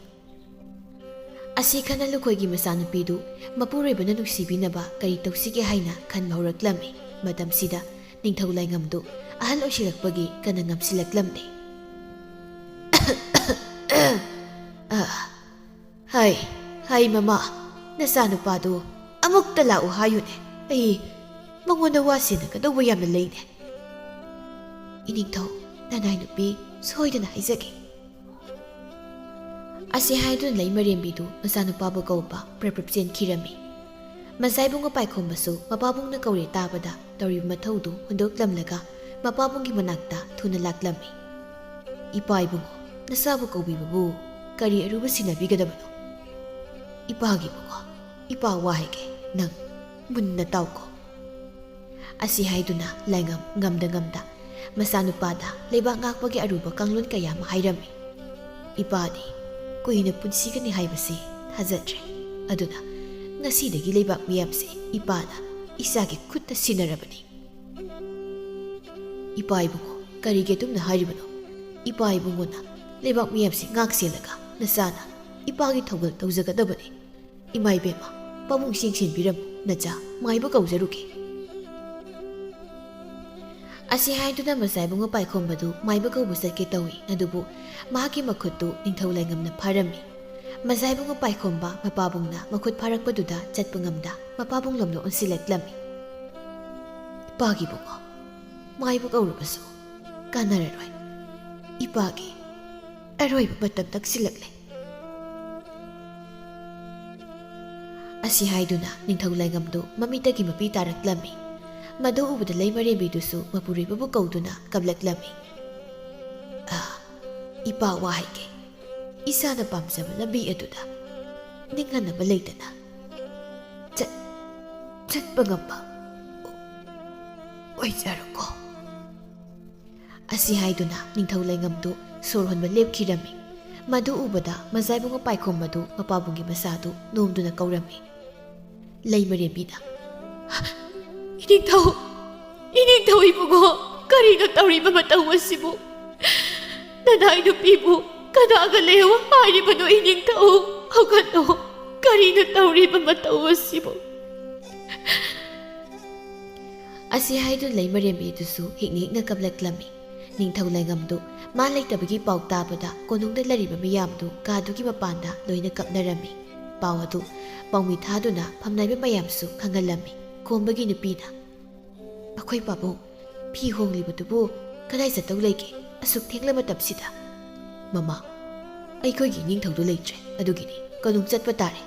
ꯑꯁꯤ ꯈꯟꯅ ꯂꯨꯈꯣꯏꯒꯤ ꯃꯆꯥꯅꯨꯄꯤꯗꯨ ꯃꯄꯨꯔꯣꯏꯕꯅ ꯅꯨꯡꯁꯤꯕꯤꯅꯕ ꯀꯔꯤ ꯇꯧꯁꯤꯒꯦ ꯍꯥꯏꯅ ꯈꯟꯕ ꯍꯧꯔꯛꯂꯝꯃꯤ ꯃꯇꯝꯁꯤꯗ ꯅꯤꯡꯊꯧ ꯂꯩꯉꯝꯗꯨ ꯑꯍꯜ ꯑꯣꯏꯁꯤꯜꯂꯛꯄꯒꯤ ꯀꯟꯅ ꯉꯝꯁꯤꯜꯂꯛꯂꯝꯅꯤ ꯍꯥꯏ ꯃꯃꯥ ꯅꯆꯥꯅꯨꯄꯥꯗꯨ ꯑꯃꯨꯛꯇ ꯂꯥꯛꯎ ꯍꯥꯏꯌꯨꯅꯦ ꯑꯩ ꯃꯉꯣꯟꯗ ꯋꯥ ꯁꯦꯟꯅꯒꯗꯧꯕ ꯌꯥꯝꯅ ꯂꯩꯅꯦ ꯏꯅꯤꯡꯊꯧ ꯅꯅꯥꯏ ꯅꯨꯄꯤ ꯁꯣꯏꯗꯅ ꯍꯥꯏꯖꯒꯦ ꯑꯁꯤ ꯍꯥꯏꯗꯨꯅ ꯂꯩꯃꯔꯦꯝꯕꯤꯗꯨ ꯃꯆꯥꯅꯨꯄꯥꯕꯨ ꯀꯧꯕ ꯄ꯭ꯔꯞ ꯆꯦꯟꯈꯤꯔꯝꯃꯤ ꯃꯖꯥꯏꯕꯨꯡꯉꯣ ꯄꯥꯏꯈꯣꯝꯕꯁꯨ ꯃꯄꯥꯕꯨꯡꯅ ꯀꯧꯔꯦ ꯇꯥꯕꯗ ꯇꯧꯔꯤꯕ ꯃꯊꯧꯗꯨ ꯍꯨꯟꯗꯣꯛꯂꯝꯂꯒ ꯃꯄꯥꯕꯨꯡꯒꯤ ꯃꯅꯥꯛꯇ ꯊꯨꯅ ꯂꯥꯛꯂꯝꯃꯤ ꯏꯄꯥ ꯏꯕꯨꯡꯉꯣ ꯅꯆꯥꯕꯨ ꯀꯧꯕꯤꯕꯕꯨ ꯀꯔꯤ ꯑꯔꯨꯕ ꯁꯤꯟꯅꯕꯤꯒꯗꯕꯅꯣ ꯏꯄꯥꯒꯤ ꯏꯕꯨꯡꯉꯣ ꯏꯄꯥ ꯋꯥ ꯍꯥꯏꯒꯦ ꯅꯪ ꯃꯨꯟꯅ ꯇꯥꯎꯀꯣ ꯑꯁꯤ ꯍꯥꯏꯗꯨꯅ ꯂꯩꯉꯝ ꯉꯝꯗ ꯃꯆꯥꯅꯨꯄꯥꯗ ꯂꯩꯕꯥꯛ ꯉꯥꯛꯄꯒꯤ ꯑꯔꯨꯕ ꯀꯥꯡꯂꯣꯟ ꯀꯌꯥ ꯑꯃ ꯍꯥꯏꯔꯝꯃꯤ ꯏꯄꯥꯗꯤ ꯀꯨꯏꯅ ꯄꯨꯟꯁꯤꯒꯅꯤ ꯍꯥꯏꯕꯁꯤ ꯊꯥꯖꯗ꯭ꯔꯦ ꯑꯗꯨꯅ ꯉꯁꯤꯗꯒꯤ ꯂꯩꯕꯥꯛ ꯃꯌꯥꯝꯁꯦ ꯏꯄꯥꯅ ꯏꯆꯥꯒꯤ ꯈꯨꯠꯇ ꯁꯤꯟꯅꯔꯕꯅꯤ ꯏꯄꯥ ꯏꯕꯨꯡꯉꯣ ꯀꯔꯤꯒꯤ ꯑꯗꯨꯝꯅ ꯍꯥꯏꯔꯤꯕꯅꯣ ꯏꯄꯥ ꯏꯕꯨꯡꯉꯣꯅ ꯂꯩꯕꯥꯛ ꯃꯌꯥꯝꯁꯤ ꯉꯥꯛ ꯁꯦꯜꯂꯒ ꯅꯆꯥꯅ ꯏꯄꯥꯒꯤ ꯊꯧꯒꯜ ꯇꯧꯖꯒꯗꯕꯅꯤ ꯏꯃꯥ ꯏꯕꯦꯝꯃ ꯄꯥꯕꯨꯡ ꯌꯦꯡꯁꯤꯟꯕꯤꯔꯝꯃꯨ ꯅꯆꯥ ꯃꯥꯏꯕ ꯀꯧꯖꯔꯨꯒꯦ ꯑꯁꯤ ꯍꯥꯏꯗꯨꯅ ꯃꯖꯥꯏꯕꯨꯡꯉꯣ ꯄꯥꯏꯈꯣꯝꯕꯗꯨ ꯃꯥꯏꯕ ꯀꯧꯕ ꯆꯠꯀꯦ ꯇꯧꯏ ꯑꯗꯨꯕꯨ ꯃꯍꯥꯛꯀꯤ ꯃꯈꯨꯠꯇꯨ ꯅꯤꯡꯊꯧ ꯂꯩꯉꯝꯅ ꯐꯥꯔꯝꯃꯤ ꯃꯖꯥꯏꯕꯨꯡꯉꯣ ꯄꯥꯏꯈꯣꯝꯕ ꯃꯄꯥꯕꯨꯡꯅ ꯃꯈꯨꯠ ꯐꯥꯔꯛꯄꯗꯨꯗ ꯆꯠꯄ ꯉꯝꯗ ꯃꯄꯥꯕꯨꯡ ꯂꯣꯝꯗ ꯑꯣꯟꯁꯤꯜꯂꯛꯂꯝꯃꯤ ꯏꯄꯥꯒꯤ ꯕꯨꯡꯉꯣ ꯃꯥꯏꯕ ꯀꯧꯔꯕꯁꯨ ꯀꯥꯟꯅꯔꯔꯣꯏ ꯏꯄꯥꯒꯤ ꯑꯔꯣꯏꯕ ꯃꯇꯝ ꯅꯛꯁꯤꯜꯂꯛꯂꯦ ꯑꯁꯤ ꯍꯥꯏꯗꯨꯅ ꯅꯤꯡꯊꯧ ꯂꯩꯉꯝꯗꯨ ꯃꯃꯤꯠꯇꯒꯤ ꯃꯄꯤ ꯇꯥꯔꯛꯂꯝꯃꯤ ꯃꯗꯨ ꯎꯕꯗ ꯂꯩꯃꯔꯦꯝꯕꯤꯗꯨꯁꯨ ꯃꯄꯨꯔꯣꯏꯕꯕꯨ ꯀꯧꯗꯨꯅ ꯀꯞꯂꯛꯂꯝꯃꯤ ꯏꯄꯥ ꯋꯥ ꯍꯥꯏꯒꯦ ꯏꯁꯥꯅ ꯄꯥꯝꯖꯕ ꯂꯝꯕꯤ ꯑꯗꯨꯗ ꯅꯤꯡꯍꯟꯅꯕ ꯂꯩꯇꯅ ꯆꯠꯄ ꯉꯝꯕ ꯑꯣꯏꯖꯔꯣꯀꯣ ꯑꯁꯤ ꯍꯥꯏꯗꯨꯅ ꯅꯤꯡꯊꯧ ꯂꯩꯉꯝꯗꯨ ꯁꯣꯔ ꯍꯣꯟꯕ ꯂꯦꯞꯈꯤꯔꯝꯃꯤ ꯃꯗꯨ ꯎꯕꯗ ꯃꯖꯥꯏꯕꯨꯡꯉꯣ ꯄꯥꯏꯈꯣꯝꯕꯗꯨ ꯃꯄꯥꯕꯨꯡꯒꯤ ꯃꯆꯥꯗꯨ ꯅꯣꯝꯗꯨꯅ ꯀꯧꯔꯝꯃꯤ ꯂꯩꯃꯔꯦꯝꯕꯤꯅ ꯏꯅꯤꯡꯊꯧ ꯏꯕꯨꯡꯉꯣ ꯀꯔꯤꯅꯣ ꯇꯧꯔꯤꯕ ꯃꯇꯧ ꯑꯁꯤꯕꯨ ꯅꯅꯥꯏ ꯅꯨꯄꯤꯕꯨ ꯀꯅꯥꯒ ꯂꯩꯍꯧ ꯍꯥꯏꯔꯤꯕꯅꯣ ꯏꯅꯤꯡꯊꯧ ꯍꯧꯒꯠꯂꯣ ꯀꯔꯤꯅꯣ ꯇꯧꯔꯤꯕ ꯃꯇꯧ ꯑꯁꯤꯕꯨ ꯑꯁꯤ ꯍꯥꯏꯗꯨꯅ ꯂꯩꯃꯔꯦꯝꯕꯤꯗꯨꯁꯨ ꯍꯤꯛꯅ ꯀꯞꯂꯛꯂꯝꯃꯤ ꯅꯤꯡꯊꯧ ꯂꯩꯉꯝꯗꯨ ꯃꯥ ꯂꯩꯇꯕꯒꯤ ꯄꯥꯎ ꯇꯥꯕꯗ ꯀꯣꯅꯨꯡꯗ ꯂꯩꯔꯤꯕ ꯃꯤꯌꯥꯝꯗꯨ ꯀꯥꯗꯨꯒꯤ ꯃꯄꯥꯟꯗ ꯂꯣꯏꯅ ꯀꯞꯅꯔꯝꯃꯤ ꯄꯥꯎ ꯑꯗꯨ ꯄꯥꯎꯃꯤ ꯊꯥꯗꯨꯅ ꯐꯝꯅꯥꯏꯕ ꯃꯌꯥꯝꯁꯨ ꯈꯪꯍꯜꯂꯝꯃꯤ ꯈꯣꯝꯕꯒꯤ ꯅꯨꯄꯤꯅ ꯑꯩꯈꯣꯏ ꯄꯥꯕꯨꯡ ꯐꯤ ꯍꯣꯡꯂꯤꯕꯗꯨꯕꯨ ꯀꯗꯥꯏ ꯆꯠꯇꯧ ꯂꯩꯒꯦ ꯑꯁꯨꯛ ꯊꯦꯡꯂ ꯃꯇꯝꯁꯤꯗ ꯃꯃꯥ ꯑꯩꯈꯣꯏꯒꯤ ꯅꯤꯡꯊꯧꯗꯨ ꯂꯩꯇ꯭ꯔꯦ ꯑꯗꯨꯒꯤꯅꯤ ꯀꯣꯅꯨꯡ ꯆꯠꯄ ꯇꯥꯔꯦ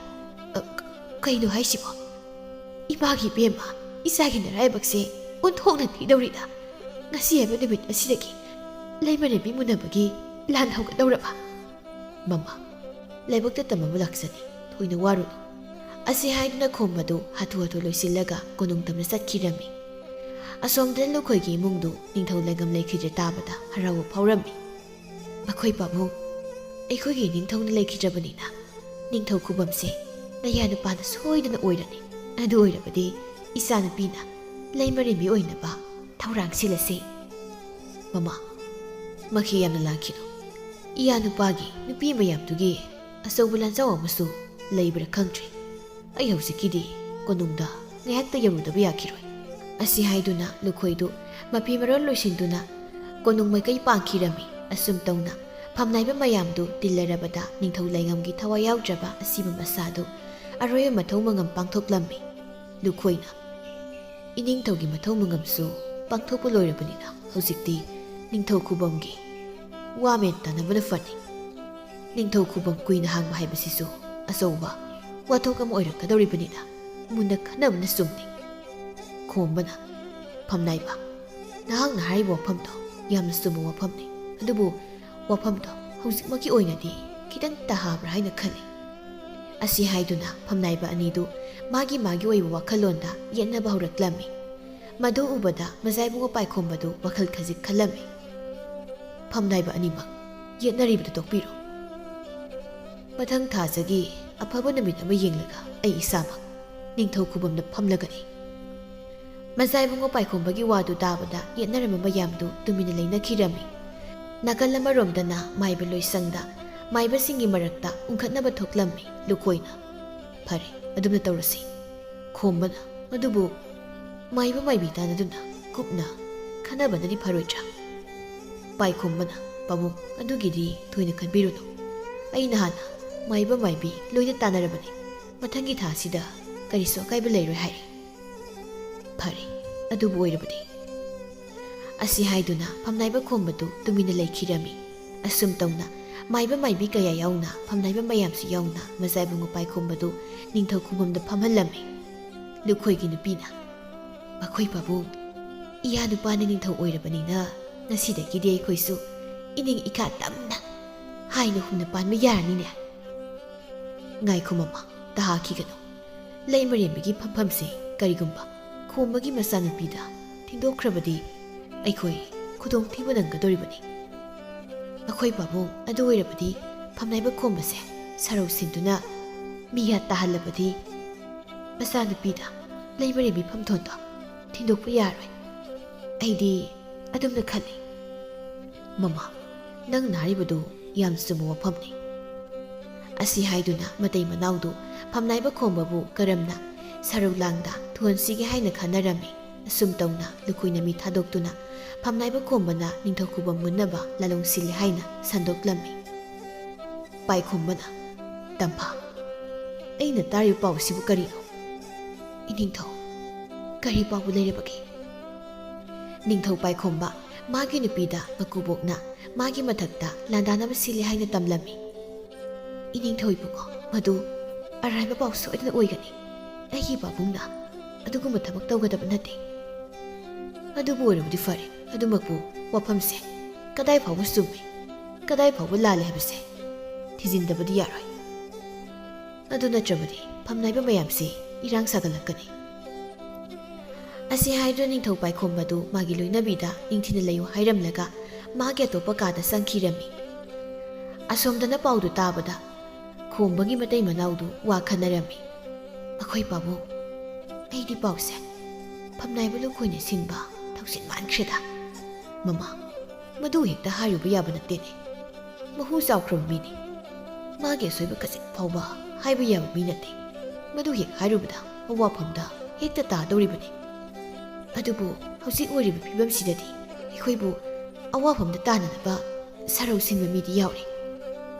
ꯀꯩꯅꯣ ꯍꯥꯏꯁꯤꯕꯣ ꯏꯄꯥꯒꯤ ꯕꯦꯝꯃ ꯏꯆꯥꯒꯤ ꯅꯔꯥꯏꯕꯛꯁꯦ ꯑꯣꯟꯊꯣꯛꯅ ꯊꯤꯗꯧꯔꯤꯗ ꯉꯁꯤ ꯍꯥꯏꯕ ꯅꯨꯃꯤꯠ ꯑꯁꯤꯗꯒꯤ ꯂꯩꯃꯔꯦꯝꯕꯤ ꯃꯨꯟꯅꯕꯒꯤ ꯂꯥꯟ ꯍꯧꯒꯗꯧꯔꯕ ꯃꯃꯥ ꯂꯥꯏꯕꯛꯇ ꯇꯝꯕ ꯂꯥꯛꯆꯅꯤ ꯊꯣꯏꯅ ꯋꯥꯔꯨꯅꯨ ꯑꯁꯤ ꯍꯥꯏꯗꯨꯅ ꯈꯣꯝꯕꯗꯨ ꯍꯥꯊꯨ ꯂꯣꯏꯁꯤꯜꯂꯒ ꯀꯣꯅꯨꯡ ꯇꯝꯅ ꯆꯠꯈꯤꯔꯝꯃꯤ ꯑꯁꯣꯝꯗ ꯂꯨꯈꯣꯏꯒꯤ ꯏꯃꯨꯡꯗꯨ ꯅꯤꯡꯊꯧ ꯂꯩꯉꯝ ꯂꯩꯈꯤꯗ꯭ꯔꯦ ꯇꯥꯕꯗ ꯍꯔꯥꯎꯕ ꯐꯥꯎꯔꯝꯃꯤ ꯃꯈꯣꯏ ꯄꯥꯕꯨꯡ ꯑꯩꯈꯣꯏꯒꯤ ꯅꯤꯡꯊꯧꯅ ꯂꯩꯈꯤꯗ꯭ꯔꯕꯅꯤꯅ ꯅꯤꯡꯊꯧ ꯈꯨꯕꯝꯁꯦ ꯅꯌꯥ ꯅꯨꯄꯥꯅ ꯁꯣꯏꯗꯅ ꯑꯣꯏꯔꯅꯤ ꯑꯗꯨ ꯑꯣꯏꯔꯕꯗꯤ ꯏꯆꯥꯅꯨꯄꯤꯅ ꯂꯩꯃꯔꯦꯝꯕꯤ ꯑꯣꯏꯅꯕ ꯊꯧꯔꯥꯡ ꯁꯤꯜꯂꯁꯤ ꯃꯃꯥ ꯃꯈꯤ ꯌꯥꯝꯅ ꯂꯥꯡꯈꯤꯅꯨ ꯏꯌꯥ ꯅꯨꯄꯥꯒꯤ ꯅꯨꯄꯤ ꯃꯌꯥꯝꯗꯨꯒꯤ ꯑꯆꯧꯕ ꯂꯥꯟꯖꯥꯎ ꯑꯃꯁꯨ ꯂꯩꯕ꯭ꯔꯥ ꯈꯪꯗ꯭ꯔꯤ ꯑꯩ ꯍꯧꯖꯤꯛꯀꯤꯗꯤ ꯀꯣꯅꯨꯡꯗ ꯉꯥꯏꯍꯥꯛꯇ ꯌꯧꯔꯨꯗꯕ ꯌꯥꯈꯤꯔꯣꯏ꯫ ꯑꯁꯤ ꯍꯥꯏꯗꯨꯅ ꯂꯨꯈꯣꯏꯗꯨ ꯃꯐꯤ ꯃꯔꯣꯜ ꯂꯣꯏꯁꯤꯟꯗꯨꯅ ꯀꯣꯅꯨꯡ ꯃꯥꯏꯀꯩ ꯄꯥꯡꯈꯤꯔꯝꯃꯤ꯫ ꯑꯁꯨꯝ ꯇꯧꯅ ꯐꯝꯅꯥꯏꯕ ꯃꯌꯥꯝꯗꯨ ꯇꯤꯜꯂꯔꯕꯗ ꯅꯤꯡꯊꯧ ꯂꯩꯉꯝꯒꯤ ꯊꯋꯥꯏ ꯌꯥꯎꯗ꯭ꯔꯕ ꯑꯁꯤꯕ ꯃꯁꯥꯗꯨ ꯑꯔꯣꯏꯕ ꯃꯊꯧ ꯃꯉꯝ ꯄꯥꯡꯊꯣꯛꯂꯝꯃꯤ꯫ ꯂꯨꯈꯣꯏꯅ ꯏꯅꯤꯡꯊꯧꯒꯤ ꯃꯊꯧ ꯃꯉꯝꯁꯨ ꯄꯥꯡꯊꯣꯛꯄ ꯂꯣꯏꯔꯕꯅꯤꯅ ꯍꯧꯖꯤꯛꯇꯤ ꯅꯤꯡꯊꯧ ꯈꯨꯕꯝꯒꯤ ꯋꯥꯃꯦꯟ ꯇꯥꯟꯅꯕꯅ ꯐꯅꯤ꯫ ꯅꯤꯡꯊꯧ ꯈꯨꯕꯝ ꯀꯨꯏꯅ ꯍꯥꯡꯕ ꯍꯥꯏꯕꯁꯤꯁꯨ ꯑꯆꯧꯕ ꯋꯥꯊꯣꯛ ꯑꯃ ꯑꯣꯏꯔꯛꯀꯗꯧꯔꯤꯕꯅꯤꯅ ꯃꯨꯟꯅ ꯈꯟꯅꯕꯅ ꯆꯨꯝꯅꯤ꯫ ꯈꯣꯝꯕꯅ ꯐꯝꯅꯥꯏꯕ, ꯅꯍꯥꯛꯅ ꯍꯥꯏꯔꯤꯕ ꯋꯥꯐꯝꯗꯣ ꯌꯥꯝꯅ ꯆꯨꯝꯕ ꯋꯥꯐꯝꯅꯤ, ꯑꯗꯨꯕꯨ ꯋꯥꯐꯝꯗꯣ ꯍꯧꯖꯤꯛꯃꯛꯀꯤ ꯑꯣꯏꯅꯗꯤ ꯈꯤꯇꯪ ꯇꯥꯍꯥꯕ꯭ꯔꯥ ꯍꯥꯏꯅ ꯈꯜꯂꯤ꯫ ꯑꯁꯤ ꯍꯥꯏꯗꯨꯅ ꯐꯝꯅꯥꯏꯕ ꯑꯅꯤꯗꯨ ꯃꯥꯒꯤ ꯑꯣꯏꯕ ꯋꯥꯈꯜꯂꯣꯟꯗ ꯌꯦꯠꯅꯕ ꯍꯧꯔꯛꯂꯝꯃꯤ꯫ ꯃꯗꯨ ꯎꯕꯗ ꯃꯖꯥꯏꯕꯨꯡꯉꯣ ꯄꯥꯏꯈꯣꯝꯕꯗꯨ ꯋꯥꯈꯜ ꯈꯖꯤꯛ ꯈꯜꯂꯝꯃꯤ꯫ ꯐꯝꯅꯥꯏꯕ ꯑꯅꯤꯃꯛ ꯌꯦꯠꯅꯔꯤꯕꯗꯨ ꯇꯣꯛꯄꯤꯔꯣ꯫ ꯃꯊꯪ ꯊꯥꯖꯒꯤ ꯑꯐꯕ ꯅꯨꯃꯤꯠ ꯑꯃ ꯌꯦꯡꯂꯒ ꯑꯩ ꯏꯁꯥꯃꯛ ꯅꯤꯡꯊꯧ ꯈꯨꯕꯝꯗ ꯐꯝꯂꯒꯅꯤ꯫ ꯃꯖꯥꯏꯕꯨꯡꯉꯣ ꯄꯥꯏꯈꯣꯝꯕꯒꯤ ꯋꯥꯗꯨ ꯇꯥꯕꯗ ꯌꯦꯠꯅꯔꯝꯕ ꯃꯌꯥꯝꯗꯨ ꯇꯨꯃꯤꯟꯅ ꯂꯩꯅꯈꯤꯔꯝꯃꯤ꯫ ꯅꯥꯀꯜ ꯑꯃꯔꯣꯝꯗꯅ ꯃꯥꯏꯕ ꯂꯣꯏꯁꯪꯗ ꯃꯥꯏꯕꯁꯤꯡꯒꯤ ꯃꯔꯛꯇ ꯎꯪꯈꯠꯅꯕ ꯊꯣꯛꯂꯝꯃꯤ꯫ ꯂꯨꯈꯣꯏꯅ ꯐꯔꯦ ꯑꯗꯨꯝꯅ ꯇꯧꯔꯁꯤ꯫ ꯈꯣꯝꯕꯅ ꯑꯗꯨꯕꯨ ꯃꯥꯏꯕ ꯃꯥꯏꯕꯤ ꯇꯥꯟꯅꯗꯨꯅ ꯀꯨꯞꯅ ꯈꯟꯅꯕꯅꯗꯤ ꯐꯔꯣꯏꯗ꯭ꯔꯥ? ꯄꯥꯏꯈꯣꯝꯕꯅ ꯄꯥꯕꯨꯡ ꯑꯗꯨꯒꯤꯗꯤ ꯊꯣꯏꯅ ꯈꯟꯕꯤꯔꯨꯅꯨ, ꯑꯩ ꯅꯍꯥꯟꯅ ꯃꯥꯏꯕ ꯃꯥꯏꯕꯤ ꯂꯣꯏꯅ ꯇꯥꯟꯅꯔꯕꯅꯤ, ꯃꯊꯪꯒꯤ ꯊꯥꯁꯤꯗ ꯀꯔꯤꯁꯨ ꯑꯀꯥꯏꯕ ꯂꯩꯔꯣꯏ ꯍꯥꯏꯔꯤ꯫ ꯐꯔꯦ ꯑꯗꯨꯕꯨ ꯑꯣꯏꯔꯕꯗꯤ꯫ ꯑꯁꯤ ꯍꯥꯏꯗꯨꯅ ꯐꯝꯅꯥꯏꯕ ꯈꯣꯝꯕꯗꯨ ꯇꯨꯃꯤꯟꯅ ꯂꯩꯈꯤꯔꯝꯃꯤ꯫ ꯑꯁꯨꯝ ꯇꯧꯅ ꯃꯥꯏꯕ ꯃꯥꯏꯕꯤ ꯀꯌꯥ ꯌꯥꯎꯅ ꯐꯝꯅꯥꯏꯕ ꯃꯌꯥꯝꯁꯨ ꯌꯥꯎꯅ ꯃꯖꯥꯏꯕꯨꯡꯉꯣ ꯄꯥꯏꯈꯣꯝꯕꯗꯨ ꯅꯤꯡꯊꯧ ꯈꯨꯕꯝꯗ ꯐꯝꯍꯜꯂꯝꯃꯤ꯫ ꯂꯨꯈꯣꯏꯒꯤ ꯅꯨꯄꯤꯅ ꯃꯈꯣꯏ ꯄꯥꯕꯨꯡ, ꯏꯌꯥ ꯅꯨꯄꯥꯅ ꯅꯤꯡꯊꯧ ꯑꯣꯏꯔꯕꯅꯤꯅ ꯉꯁꯤꯗꯒꯤꯗꯤ ꯑꯩꯈꯣꯏꯁꯨ ꯏꯅꯤꯡ ꯏꯈꯥ ꯇꯝꯅ ꯍꯥꯏꯅ ꯍꯨꯝꯅ ꯄꯥꯟꯕ ꯌꯥꯔꯅꯤꯅꯦ꯫ ꯉꯥꯏꯈꯣ ꯃꯃꯥ, ꯇꯥꯍꯥꯈꯤꯒꯅꯨ꯫ ꯂꯩꯃꯔꯦꯝꯕꯤꯒꯤ ꯐꯝꯐꯝꯁꯦ ꯀꯔꯤꯒꯨꯝꯕ ꯈꯣꯝꯕꯒꯤ ꯃꯆꯥꯅꯨꯄꯤꯗ ꯊꯤꯟꯗꯣꯛꯈ꯭ꯔꯕꯗꯤ ꯑꯩꯈꯣꯏ ꯈꯨꯗꯣꯡꯊꯤꯕ ꯅꯪꯒꯗꯧꯔꯤꯕꯅꯤ꯫ ꯑꯩꯈꯣꯏ ꯄꯥꯕꯨꯡ ꯑꯗꯨ ꯑꯣꯏꯔꯕꯗꯤ ꯐꯝꯅꯥꯏꯕ ꯈꯣꯝꯕꯁꯦ ꯁꯔꯧ ꯁꯤꯟꯗꯨꯅ ꯃꯤꯌꯥꯠ ꯇꯥꯍꯜꯂꯕꯗꯤ ꯃꯆꯥꯅꯨꯄꯤꯗ ꯂꯩꯃꯔꯦꯝꯕꯤ ꯐꯝꯊꯣꯟꯗꯣ ꯊꯤꯟꯗꯣꯛꯄ ꯌꯥꯔꯣꯏ꯫ ꯑꯩꯗꯤ ꯑꯗꯨꯝꯅ ꯈꯜꯂꯤ꯫ ꯃꯃꯥ, ꯅꯪꯅ ꯍꯥꯏꯔꯤꯕꯗꯨ ꯌꯥꯝ ꯆꯨꯝꯕ ꯋꯥꯐꯝꯅꯤ꯫ ꯑꯁꯤ ꯍꯥꯏꯗꯨꯅ ꯃꯇꯩ ꯃꯅꯥꯎꯗꯨ ꯐꯝꯅꯥꯏꯕ ꯈꯣꯝꯕꯕꯨ ꯀꯔꯝꯅ ꯁꯔꯧ ꯂꯥꯡꯗ ꯊꯨꯍꯟꯁꯤꯒꯦ ꯍꯥꯏꯅ ꯈꯟꯅꯔꯝꯃꯤ꯫ ꯑꯁꯨꯝ ꯇꯧꯅ ꯂꯨꯈꯣꯏꯅ ꯃꯤ ꯊꯥꯗꯣꯛꯇꯨꯅ ꯐꯝꯅꯥꯏꯕ ꯈꯣꯝꯕꯅ ꯅꯤꯡꯊꯧ ꯈꯨꯕꯝ ꯃꯨꯟꯅꯕ ꯂꯥꯂꯣꯡ ꯁꯤꯜꯂꯦ ꯍꯥꯏꯅ ꯁꯟꯗꯣꯛꯂꯝꯃꯤ꯫ ꯄꯥꯏꯈꯣꯝꯕꯅ ꯇꯝꯐꯥ, ꯑꯩꯅ ꯇꯥꯔꯤꯕ ꯄꯥꯎꯁꯤꯕꯨ ꯀꯔꯤꯅꯣ? ꯏꯅꯤꯡꯊꯧ ꯀꯔꯤ ꯄꯥꯎꯕꯨ ꯂꯩꯔꯕꯒꯦ? ꯅꯤꯡꯊꯧ ꯄꯥꯏꯈꯣꯝꯕ ꯃꯥꯒꯤ ꯅꯨꯄꯤꯗ ꯃꯀꯨꯕꯣꯛꯅ ꯃꯥꯒꯤ ꯃꯊꯛꯇ ꯂꯥꯟꯗꯥꯅꯕ ꯁꯤꯜꯂꯦ ꯍꯥꯏꯅ ꯇꯝꯂꯝꯃꯤ꯫ ꯏꯅꯤꯡꯊꯧ ꯏꯕꯨꯡꯉꯣ, ꯃꯗꯨ ꯑꯔꯥꯟꯕ ꯄꯥꯎ ꯁꯣꯏꯗꯅ ꯑꯣꯏꯒꯅꯤ꯫ ꯑꯩꯒꯤ ꯄꯥꯕꯨꯡꯅ ꯑꯗꯨꯒꯨꯝꯕ ꯊꯕꯛ ꯇꯧꯒꯗꯕ ꯅꯠꯇꯦ꯫ ꯑꯗꯨꯕꯨ ꯑꯣꯏꯔꯕꯗꯤ ꯐꯔꯦ, ꯑꯗꯨꯃꯛꯄꯨ ꯋꯥꯐꯝꯁꯦ ꯀꯗꯥꯏ ꯐꯥꯎꯕ ꯆꯨꯝꯃꯤ ꯀꯗꯥꯏ ꯐꯥꯎꯕ ꯂꯥꯜꯂꯦ ꯍꯥꯏꯕꯁꯦ ꯊꯤꯖꯤꯟꯗꯕꯗꯤ ꯌꯥꯔꯣꯏ꯫ ꯑꯗꯨ ꯅꯠꯇ꯭ꯔꯕꯗꯤ ꯐꯝꯅꯥꯏꯕ ꯃꯌꯥꯝꯁꯤ ꯏꯔꯥꯡ ꯁꯥꯒꯠꯂꯛꯀꯅꯤ꯫ ꯑꯁꯤ ꯍꯥꯏꯗꯨꯅ ꯅꯤꯡꯊꯧ ꯄꯥꯏꯈꯣꯝꯕꯗꯨ ꯃꯥꯒꯤ ꯂꯣꯏꯅꯕꯤꯗ ꯅꯤꯡꯊꯤꯅ ꯂꯩꯌꯨ ꯍꯥꯏꯔꯝꯂꯒ ꯃꯥꯒꯤ ꯑꯇꯣꯞꯄ ꯀꯥꯗ ꯆꯪꯈꯤꯔꯝꯃꯤ꯫ ꯑꯁꯣꯝꯗꯅ ꯄꯥꯎꯗꯨ ꯇꯥꯕꯗ ꯈꯣꯝꯕꯒꯤ ꯃꯇꯩ ꯃꯅꯥꯎꯗꯨ ꯋꯥ ꯈꯟꯅꯔꯝꯃꯤ꯫ ꯑꯩꯈꯣꯏ ꯄꯥꯕꯨꯡ, ꯑꯩꯗꯤ ꯄꯥꯎꯁꯦ ꯐꯝꯅꯥꯏꯕ ꯂꯨꯈꯣꯏꯅ ꯁꯤꯟꯕ ꯊꯧꯁꯤꯟ ꯃꯥꯟꯈ꯭ꯔꯦꯗ꯫ ꯃꯃꯥ, ꯃꯗꯨ ꯍꯦꯛꯇ ꯍꯥꯏꯔꯨꯕ ꯌꯥꯕ ꯅꯠꯇꯦꯅꯦ꯫ ꯃꯍꯨ ꯆꯥꯎꯈ꯭ꯔꯕ ꯃꯤꯅꯤ, ꯃꯥꯒꯤ ꯑꯁꯣꯏꯕ ꯈꯖꯤꯛ ꯐꯥꯎꯕ ꯍꯥꯏꯕ ꯌꯥꯕ ꯃꯤ ꯅꯠꯇꯦ꯫ ꯃꯗꯨ ꯍꯦꯛ ꯍꯥꯏꯔꯨꯕꯗ ꯑꯋꯥꯐꯝꯗ ꯍꯦꯛꯇ ꯇꯥꯗꯧꯔꯤꯕꯅꯤ꯫ ꯑꯗꯨꯕꯨ ꯍꯧꯖꯤꯛ ꯑꯣꯏꯔꯤꯕ ꯐꯤꯕꯝꯁꯤꯗꯗꯤ ꯑꯩꯈꯣꯏꯕꯨ ꯑꯋꯥꯐꯝꯗ ꯇꯥꯅꯅꯕ ꯁꯔꯧ ꯁꯤꯟꯕ ꯃꯤꯗꯤ ꯌꯥꯎꯔꯤ꯫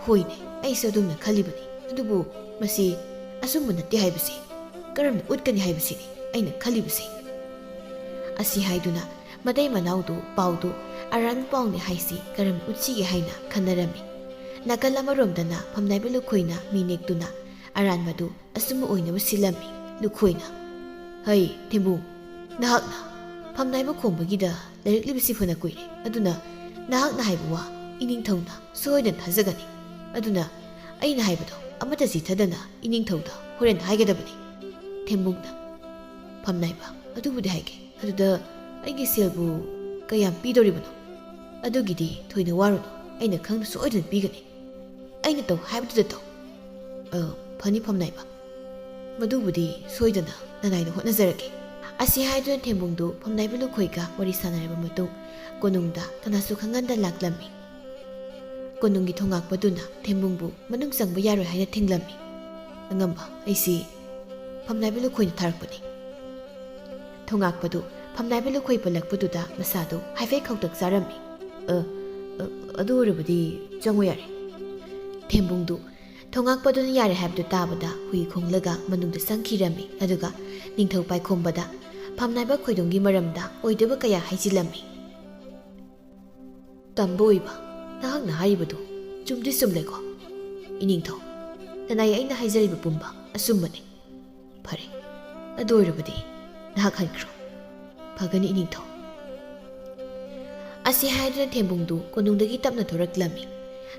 ꯍꯣꯏꯅꯦ, ꯑꯩꯁꯨ ꯑꯗꯨꯝꯅ ꯈꯜꯂꯤꯕꯅꯤ, ꯑꯗꯨꯕꯨ ꯃꯁꯤ ꯑꯆꯨꯝꯕ ꯅꯠꯇꯦ ꯍꯥꯏꯕꯁꯤ ꯀꯔꯝꯅ ꯎꯠꯀꯅꯤ ꯍꯥꯏꯕꯁꯤꯅꯤ ꯑꯩꯅ ꯈꯜꯂꯤꯕꯁꯤ꯫ ꯑꯁꯤ ꯍꯥꯏꯗꯨꯅ ꯃꯇꯩ ꯃꯅꯥꯎꯗꯨ ꯄꯥꯎꯗꯨ ꯑꯔꯥꯟꯕ ꯄꯥꯎꯅꯤ ꯍꯥꯏꯁꯤ ꯀꯔꯝꯅ ꯎꯠꯁꯤꯒꯦ ꯍꯥꯏꯅ ꯈꯟꯅꯔꯝꯃꯤ꯫ ꯅꯥꯀꯜ ꯑꯃꯔꯣꯝꯗꯅ ꯐꯝꯅꯥꯏꯕ ꯂꯨꯈꯣꯏꯅ ꯃꯤ ꯅꯦꯛꯇꯨꯅ ꯑꯔꯥꯟꯕꯗꯨ ꯑꯆꯨꯝꯕ ꯑꯣꯏꯅꯕ ꯁꯤꯜꯂꯝꯃꯤ꯫ ꯂꯨꯈꯣꯏꯅ ꯍꯩ ꯊꯦꯝꯕꯨꯡ, ꯅꯍꯥꯛꯅ ꯐꯝꯅꯥꯏꯕ ꯈꯣꯝꯕꯒꯤꯗ ꯂꯩꯔꯛꯂꯤꯕꯁꯤ ꯐꯅ ꯀꯨꯏꯔꯦ, ꯑꯗꯨꯅ ꯅꯍꯥꯛꯅ ꯍꯥꯏꯕ ꯋꯥ ꯏꯅꯤꯡꯊꯧꯅ ꯁꯣꯏꯗꯅ ꯊꯥꯖꯒꯅꯤ꯫ ꯑꯗꯨꯅ ꯑꯩꯅ ꯍꯥꯏꯕꯗꯣ ꯑꯃꯠꯇ ꯆꯤꯊꯗꯅ ꯏꯅꯤꯡꯊꯧꯗ ꯍꯣꯔꯦꯟ ꯍꯥꯏꯒꯗꯕꯅꯤ꯫ ꯊꯦꯝꯕꯨꯡꯅ ꯐꯝꯅꯥꯏꯕ, ꯑꯗꯨꯕꯨꯗꯤ ꯍꯥꯏꯒꯦ, ꯑꯗꯨꯗ ꯑꯩꯒꯤ ꯁꯦꯜꯕꯨ ꯀꯌꯥꯝ ꯄꯤꯗꯧꯔꯤꯕꯅꯣ? ꯑꯗꯨꯒꯤꯗꯤ ꯊꯣꯏꯅ ꯋꯥꯔꯨꯅꯨ, ꯑꯩꯅ ꯈꯪꯅ ꯁꯣꯏꯗꯅ ꯄꯤꯒꯅꯤ꯫ ꯑꯩꯅ ꯇꯧ ꯍꯥꯏꯕꯗꯨꯗ ꯇꯧ꯫ ꯐꯅꯤ ꯐꯝꯅꯥꯏꯕ, ꯃꯗꯨꯕꯨꯗꯤ ꯁꯣꯏꯗꯅ ꯅꯅꯥꯏꯅ ꯍꯣꯠꯅꯖꯔꯒꯦ꯫ ꯑꯁꯤ ꯍꯥꯏꯗꯨꯅ ꯊꯦꯝꯕꯨꯡꯗꯨ ꯐꯝꯅꯥꯏꯕ ꯂꯨꯈꯣꯏꯒ ꯋꯥꯔꯤ ꯁꯥꯟꯅꯔꯕ ꯃꯇꯨꯡ ꯀꯣꯅꯨꯡꯗ ꯀꯅꯥꯁꯨ ꯈꯪꯍꯟꯗ ꯂꯥꯛꯂꯝꯃꯤ꯫ ꯀꯣꯅꯨꯡꯒꯤ ꯊꯣꯡꯉꯥꯛꯄꯗꯨꯅ ꯊꯦꯝꯕꯨꯡꯕꯨ ꯃꯅꯨꯡ ꯆꯪꯕ ꯌꯥꯔꯣꯏ ꯍꯥꯏꯅ ꯊꯤꯡꯂꯝꯃꯤ꯫ ꯑꯉꯝꯕ, ꯑꯩꯁꯤ ꯐꯝꯅꯥꯏꯕ ꯂꯨꯈꯣꯏꯅ ꯊꯥꯔꯛꯄꯅꯤ ꯊꯣꯉꯥꯛꯄꯗꯨ ꯐꯝꯅꯥꯏꯕ ꯂꯨꯈꯣꯏ ꯄꯜꯂꯛꯄꯗꯨꯗ ꯃꯁꯥꯗꯨ ꯍꯥꯏꯐꯦꯠ ꯈꯧꯇꯛ ꯆꯥꯔꯝꯃꯤ ꯑꯗꯨ ꯑꯣꯏꯔꯕꯗꯤ ꯆꯪꯉꯨ ꯌꯥꯔꯦ ꯊꯦꯝꯕꯨꯡꯗꯨ ꯊꯣꯉꯥꯛꯄꯗꯨꯅ ꯌꯥꯔꯦ ꯍꯥꯏꯕꯗꯨ ꯇꯥꯕꯗ ꯍꯨꯏ ꯈꯣꯡꯂꯒ ꯃꯅꯨꯡꯗ ꯆꯪꯈꯤꯔꯝꯃꯤ ꯑꯗꯨꯒ ꯅꯤꯡꯊꯧ ꯄꯥꯏꯈꯣꯝꯕꯗ ꯐꯝꯅꯥꯏꯕ ꯈꯣꯏꯗꯣꯝꯒꯤ ꯃꯔꯝꯗ ꯑꯣꯏꯗꯕ ꯀꯌꯥ ꯍꯥꯏꯖꯤꯜꯂꯝꯃꯤ ꯇꯝꯕ ꯑꯣꯏꯕ ꯅꯍꯥꯛꯅ ꯍꯥꯏꯔꯤꯕꯗꯨ ꯆꯨꯝꯗꯤ ꯆꯨꯝꯂꯦꯀꯣ ꯏꯅꯤꯡꯊꯧ ꯅꯅꯥꯏ ꯑꯩꯅ ꯍꯥꯏꯖꯔꯤꯕ ꯄꯨꯝꯕ ꯑꯆꯨꯝꯕꯅꯤ ꯐꯔꯦ ꯑꯗꯨ ꯑꯣꯏꯔꯕꯗꯤ ꯅꯍꯥꯛ ꯍꯟꯈ꯭ꯔꯣ ꯐꯒꯅꯤ ꯏꯅꯤꯡꯊꯧ ꯑꯁꯤ ꯍꯥꯏꯗꯨꯅ ꯊꯦꯝꯕꯨꯡꯗꯨ ꯀꯣꯅꯨꯡꯗꯒꯤ ꯇꯞꯅ ꯊꯣꯔꯛꯂꯝꯃꯤ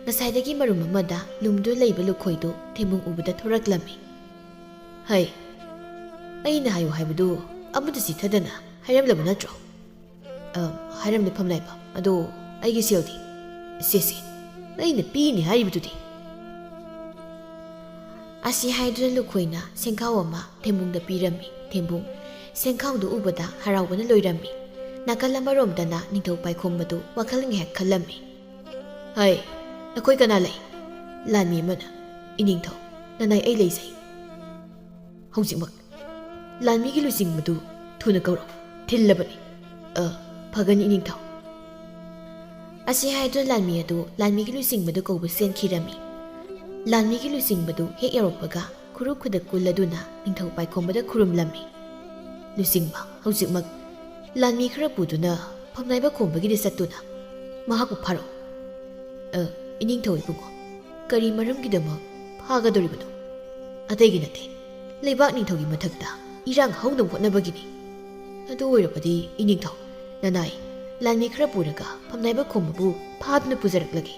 ꯉꯁꯥꯏꯗꯒꯤ ꯃꯔꯨꯝ ꯑꯃꯗ ꯂꯨꯝꯗꯨ ꯂꯩꯕ ꯂꯨꯈꯣꯏꯗꯨ ꯊꯦꯝꯕꯨꯡ ꯎꯕꯗ ꯊꯣꯔꯛꯂꯝꯃꯤ ꯍꯩ ꯑꯩꯅ ꯍꯥꯏꯌꯨ ꯍꯥꯏꯕꯗꯨ ꯑꯃꯠꯇ ꯆꯤꯊꯗꯅ ꯍꯥꯏꯔꯝꯂꯕ ꯅꯠꯇ꯭ꯔꯣ ꯍꯥꯏꯔꯝꯂꯦ ꯐꯝꯅꯥꯏꯕ ꯑꯗꯣ ꯑꯩꯒꯤ ꯁꯦꯜꯗꯤ ꯁꯦ ꯑꯩꯅ ꯄꯤꯅꯤ ꯍꯥꯏꯔꯤꯕꯗꯨꯗꯤ ꯑꯁꯤ ꯍꯥꯏꯗꯨꯅ ꯂꯨꯈꯣꯏꯅ ꯁꯦꯡꯈꯥꯎ ꯑꯃ ꯊꯦꯝꯕꯨꯡꯗ ꯄꯤꯔꯝꯃꯤ ꯊꯦꯝꯕꯨꯡ ꯁꯦꯡꯈꯥꯎꯗꯨ ꯎꯕꯗ ꯍꯔꯥꯎꯕꯅ ꯂꯣꯏꯔꯝꯃꯤ ꯅꯥꯀꯜ ꯑꯃꯔꯣꯝꯗꯅ ꯅꯤꯡꯊꯧ ꯄꯥꯏꯈꯣꯝꯕꯗꯨ ꯋꯥꯈꯜ ꯉꯥꯏꯍꯥꯛ ꯈꯜꯂꯝꯃꯤ ꯍꯩ ꯅꯈꯣꯏ ꯀꯅꯥ ꯂꯩ ꯂꯥꯟꯃꯤ ꯑꯃꯅ ꯏꯅꯤꯡꯊꯧ ꯅꯅꯥꯏ ꯑꯩ ꯂꯩꯖꯩ ꯍꯧꯖꯤꯛꯃꯛ ꯂꯥꯟꯃꯤꯒꯤ ꯂꯨꯆꯤꯡꯕꯗꯨ ꯊꯨꯅ ꯀꯧꯔꯛꯎ ꯊꯤꯜꯂꯕꯅꯤ ꯐꯒꯅꯤ ꯏꯅꯤꯡꯊꯧ ꯑꯁꯤ ꯍꯥꯏꯗꯨꯅ ꯂꯥꯟꯃꯤ ꯑꯗꯨ ꯂꯥꯟꯃꯤꯒꯤ ꯂꯨꯆꯤꯡꯕꯗꯨ ꯀꯧꯕ ꯆꯦꯟꯈꯤꯔꯝꯃꯤ ꯂꯥꯟꯃꯤꯒꯤ ꯂꯨꯆꯤꯡꯕꯗꯨ ꯍꯦꯛ ꯌꯧꯔꯛꯄꯒ ꯈꯨꯔꯨ ꯈꯨꯗꯛ ꯀꯨꯜꯂꯗꯨꯅ ꯅꯤꯡꯊꯧ ꯄꯥꯏꯈꯣꯝꯕꯗ ꯈꯨꯔꯨꯝꯂꯝꯃꯤ ꯂꯨꯆꯤꯡꯕ ꯍꯧꯖꯤꯛꯃꯛ ꯂꯥꯟꯃꯤ ꯈꯔ ꯄꯨꯗꯨꯅ ꯐꯝꯅꯥꯏꯕ ꯈꯣꯝꯕꯒꯤꯗ ꯆꯠꯇꯨꯅ ꯃꯍꯥꯛꯄꯨ ꯐꯥꯔꯛꯎ ꯏꯅꯤꯡꯊꯧ ꯏꯕꯨꯡꯉꯣ ꯀꯔꯤ ꯃꯔꯝꯒꯤꯗꯃꯛ ꯐꯥꯒꯗꯧꯔꯤꯕꯅꯣ ꯑꯇꯩꯒꯤ ꯅꯠꯇꯦ ꯂꯩꯕꯥꯛ ꯅꯤꯡꯊꯧꯒꯤ ꯃꯊꯛꯇ ꯏꯔꯥꯡ ꯍꯧꯅꯕ ꯍꯣꯠꯅꯕꯒꯤꯅꯤ ꯑꯗꯨ ꯑꯣꯏꯔꯕꯗꯤ ꯏꯅꯤꯡꯊꯧ ꯅꯅꯥꯏ ꯂꯥꯟꯃꯤ ꯈꯔ ꯄꯨꯔꯒ ꯐꯝꯅꯥꯏꯕ ꯈꯣꯝꯕꯕꯨ ꯐꯥꯗꯨꯅ ꯄꯨꯖꯔꯛꯂꯒꯦ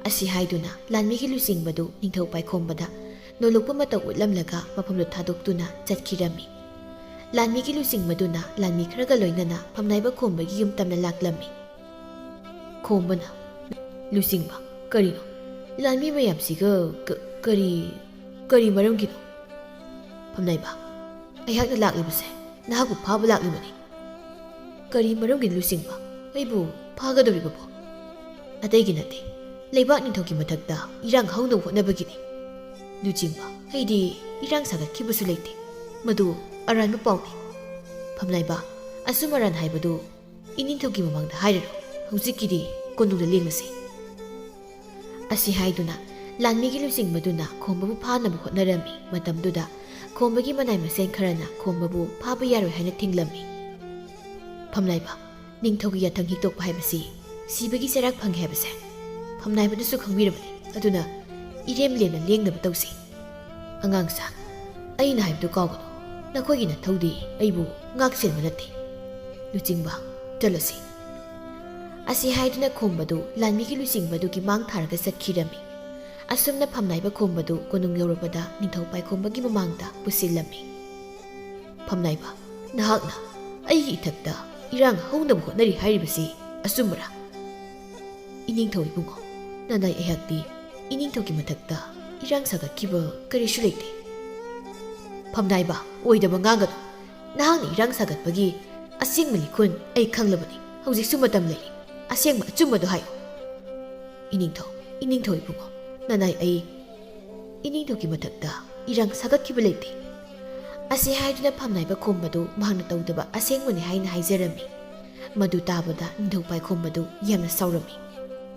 ꯑꯁꯤ ꯍꯥꯏꯗꯨꯅ ꯂꯥꯟꯃꯤꯒꯤ ꯂꯨꯆꯤꯡꯕꯗꯨ ꯅꯤꯡꯊꯧ ꯄꯥꯏꯈꯣꯝꯕꯗ ꯅꯣꯂꯨꯛꯄ ꯃꯇꯧ ꯎꯠꯂꯝꯂꯒ ꯃꯐꯝꯗꯨ ꯊꯥꯗꯣꯛꯇꯨꯅ ꯆꯠꯈꯤꯔꯝꯃꯤ ꯂꯥꯟꯃꯤꯒꯤ ꯂꯨꯆꯤꯡꯕꯗꯨꯅ ꯂꯥꯟꯃꯤ ꯈꯔꯒ ꯂꯣꯏꯅꯅ ꯐꯝꯅꯥꯏꯕ ꯈꯣꯝꯕꯒꯤ ꯌꯨꯝ ꯇꯝꯅ ꯂꯥꯛꯂꯝꯃꯤ ꯈꯣꯝꯕꯅ ꯂꯨꯆꯤꯡꯕ ꯀꯔꯤꯅꯣ ꯂꯥꯟꯃꯤ ꯃꯌꯥꯝꯁꯤꯒ ꯀꯔꯤ ꯃꯔꯝꯒꯤꯅꯣ ꯐꯝꯅꯥꯏꯕ ꯑꯩꯍꯥꯛꯅ ꯂꯥꯛꯂꯤꯕꯁꯦ ꯅꯍꯥꯛꯄꯨ ꯐꯥꯕ ꯂꯥꯛꯂꯤꯕꯅꯤ ꯀꯔꯤ ꯃꯔꯝꯒꯤ ꯂꯨꯆꯤꯡꯕ ꯑꯩꯕꯨ ꯐꯥꯒꯗꯧꯔꯤꯕꯕꯣ ꯑꯇꯩꯒꯤ ꯅꯠꯇꯦ ꯂꯩꯕꯥꯛ ꯅꯤꯡꯊꯧꯒꯤ ꯃꯊꯛꯇ ꯏꯔꯥꯡ ꯍꯧꯅꯕ ꯍꯣꯠꯅꯕꯒꯤꯅꯤ ꯂꯨꯆꯤꯡꯕ ꯑꯩꯗꯤ ꯏꯔꯥꯡ ꯁꯥꯒꯠꯈꯤꯕꯁꯨ ꯂꯩꯇꯦ ꯃꯗꯨ ꯑꯔꯥꯟꯕ ꯄꯥꯎꯅꯤ ꯐꯝꯅꯥꯏꯕ ꯑꯆꯨꯝ ꯑꯔꯥꯟ ꯍꯥꯏꯕꯗꯨ ꯏꯅꯤꯡꯊꯧꯒꯤ ꯃꯃꯥꯡꯗ ꯍꯥꯏꯔꯔꯣ ꯍꯧꯖꯤꯛꯀꯤꯗꯤ ꯀꯣꯅꯨꯡꯗ ꯂꯦꯡꯂꯁꯤ ꯑꯁꯤ ꯍꯥꯏꯗꯨꯅ ꯂꯥꯟꯃꯤꯒꯤ ꯂꯨꯆꯤꯡꯕꯗꯨꯅ ꯈꯣꯝꯕꯕꯨ ꯐꯥꯅꯕ ꯍꯣꯠꯅꯔꯝꯃꯤ ꯃꯇꯝꯗꯨꯗ ꯈꯣꯝꯕꯒꯤ ꯃꯅꯥꯏ ꯃꯁꯦꯟ ꯈꯔꯅ ꯈꯣꯝꯕꯕꯨ ꯐꯥꯕ ꯌꯥꯔꯣꯏ ꯍꯥꯏꯅ ꯊꯤꯡꯂꯝꯃꯤ ꯐꯝꯅꯥꯏꯕ ꯅꯤꯡꯊꯧꯒꯤ ꯌꯥꯊꯪ ꯍꯤꯛꯇꯣꯛꯄ ꯍꯥꯏꯕꯁꯤ ꯁꯤꯕꯒꯤ ꯆꯩꯔꯥꯛ ꯐꯪꯉꯦ ꯍꯥꯏꯕꯁꯦ ꯐꯝꯅꯥꯏꯕꯗꯨꯁꯨ ꯈꯪꯕꯤꯔꯕꯅꯤ ꯑꯗꯨꯅ ꯏꯔꯦꯝ ꯂꯦꯝꯅ ꯂꯦꯡꯅꯕ ꯇꯧꯁꯤ ꯑꯉꯥꯡꯁꯥ ꯑꯩꯅ ꯍꯥꯏꯕꯗꯨ ꯀꯥꯎꯒꯅꯨ ꯅꯈꯣꯏꯒꯤ ꯅꯊꯧꯗꯤ ꯑꯩꯕꯨ ꯉꯥꯛꯁꯦꯟꯕ ꯅꯠꯇꯦ ꯂꯨꯆꯤꯡꯕ ꯆꯠꯂꯁꯤ ꯑꯁꯤ ꯍꯥꯏꯗꯨꯅ ꯈꯣꯝꯕꯗꯨ ꯂꯥꯟꯃꯤꯒꯤ ꯂꯨꯆꯤꯡꯕꯗꯨꯒꯤ ꯃꯥꯡ ꯊꯥꯔꯒ ꯆꯠꯈꯤꯔꯝꯃꯤ ꯑꯁꯨꯝꯅ ꯐꯝꯅꯥꯏꯕ ꯈꯣꯝꯕꯗꯨ ꯀꯣꯅꯨꯡ ꯌꯧꯔꯕꯗ ꯅꯤꯡꯊꯧ ꯄꯥꯏꯈꯣꯝꯕꯒꯤ ꯃꯃꯥꯡꯗ ꯄꯨꯁꯤꯜꯂꯝꯃꯤ ꯐꯝꯅꯥꯏꯕ ꯅꯍꯥꯛꯅ ꯑꯩꯒꯤ ꯏꯊꯛꯇ ꯏꯔꯥꯡ ꯍꯧꯅꯕ ꯍꯣꯠꯅꯔꯤ ꯍꯥꯏꯔꯤꯕꯁꯤ ꯑꯆꯨꯝꯕꯔꯥ ꯏꯅꯤꯡꯊꯧ ꯏꯕꯨꯡꯉꯣ ꯅꯅꯥꯏ ꯑꯩꯍꯥꯛꯇꯤ ꯏꯅꯤꯡꯊꯧꯒꯤ ꯃꯊꯛꯇ ꯏꯔꯥꯡ ꯁꯥꯒꯠꯈꯤꯕ ꯀꯔꯤꯁꯨ ꯂꯩꯇꯦ ꯐꯝꯅꯥꯏꯕ ꯑꯣꯏꯗꯕ ꯉꯥꯡꯒꯅꯨ ꯅꯍꯥꯛꯅ ꯏꯔꯥꯡ ꯁꯥꯒꯠꯄꯒꯤ ꯑꯁꯦꯡꯕ ꯂꯤꯈꯨꯟ ꯑꯩ ꯈꯪꯂꯕꯅꯤ ꯍꯧꯖꯤꯛꯁꯨ ꯃꯇꯝ ꯂꯩꯔꯤ ꯑꯁꯦꯡꯕ ꯑꯆꯨꯝꯕꯗꯣ ꯍꯥꯏꯌꯨ ꯏꯅꯤꯡꯊꯧ ꯏꯕꯨꯡꯉꯣ ꯅꯅꯥꯏ ꯑꯩ ꯏꯅꯤꯡꯊꯧꯒꯤ ꯃꯊꯛꯇ ꯏꯔꯥꯡ ꯁꯥꯒꯠꯈꯤꯕ ꯂꯩꯇꯦ ꯑꯁꯤ ꯍꯥꯏꯗꯨꯅ ꯐꯝꯅꯥꯏꯕ ꯈꯣꯝꯕꯗꯨ ꯃꯍꯥꯛꯅ ꯇꯧꯗꯕ ꯑꯁꯦꯡꯕꯅꯤ ꯍꯥꯏꯅ ꯍꯥꯏꯖꯔꯝꯃꯤ ꯃꯗꯨ ꯇꯥꯕꯗ ꯅꯤꯡꯊꯧ ꯄꯥꯏꯈꯣꯝꯕꯗꯨ ꯌꯥꯝꯅ ꯁꯥꯎꯔꯝꯃꯤ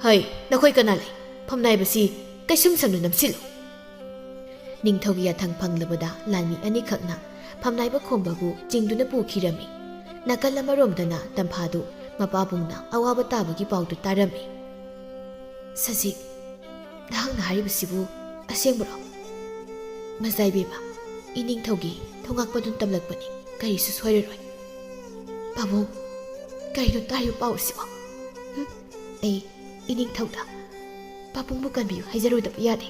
ꯍꯩ ꯅꯈꯣꯏ ꯀꯅꯥ ꯂꯩ ꯐꯝꯅꯥꯏꯕꯁꯤ ꯀꯩꯁꯨꯝ ꯁꯪꯅ ꯅꯝꯁꯤꯜꯂꯨ ꯅꯤꯡꯊꯧꯒꯤ ꯌꯥꯊꯪ ꯐꯪꯂꯕꯗ ꯂꯥꯟꯃꯤ ꯑꯅꯤꯈꯛꯅ ꯐꯝꯅꯥꯏꯕ ꯈꯣꯝꯕꯕꯨ ꯆꯤꯡꯗꯨꯅ ꯄꯨꯈꯤꯔꯝꯃꯤ ꯅꯥꯀꯜ ꯑꯃꯔꯣꯝꯗꯅ ꯇꯝꯐꯥꯗꯨ ꯃꯄꯥꯕꯨꯡꯅ ꯑꯋꯥꯕ ꯇꯥꯕꯒꯤ ꯄꯥꯎꯗꯨ ꯇꯥꯔꯝꯃꯤ ꯁꯖꯤꯛ ꯅꯍꯥꯛꯅ ꯍꯥꯏꯔꯤꯕꯁꯤꯕꯨ ꯑꯁꯦꯡꯕꯔꯣ ꯃꯖꯥꯏꯕꯦꯝꯃ ꯏꯅꯤꯡꯊꯧꯒꯤ ꯊꯣꯉꯥꯛꯄꯗꯨꯅ ꯇꯝꯂꯛꯄꯅꯤ ꯀꯔꯤꯁꯨ ꯁꯣꯏꯔꯔꯣꯏ ꯄꯥꯕꯨꯡ ꯀꯔꯤꯅꯣ ꯇꯥꯔꯤꯕ ꯄꯥꯎ ꯑꯁꯤꯕꯣ ꯑꯩ ꯏꯅꯤꯡꯊꯧꯗ ꯄꯥꯕꯨꯡꯕꯨ ꯀꯟꯕꯤꯌꯨ ꯍꯥꯏꯖꯔꯨꯗꯕ ꯌꯥꯗꯦ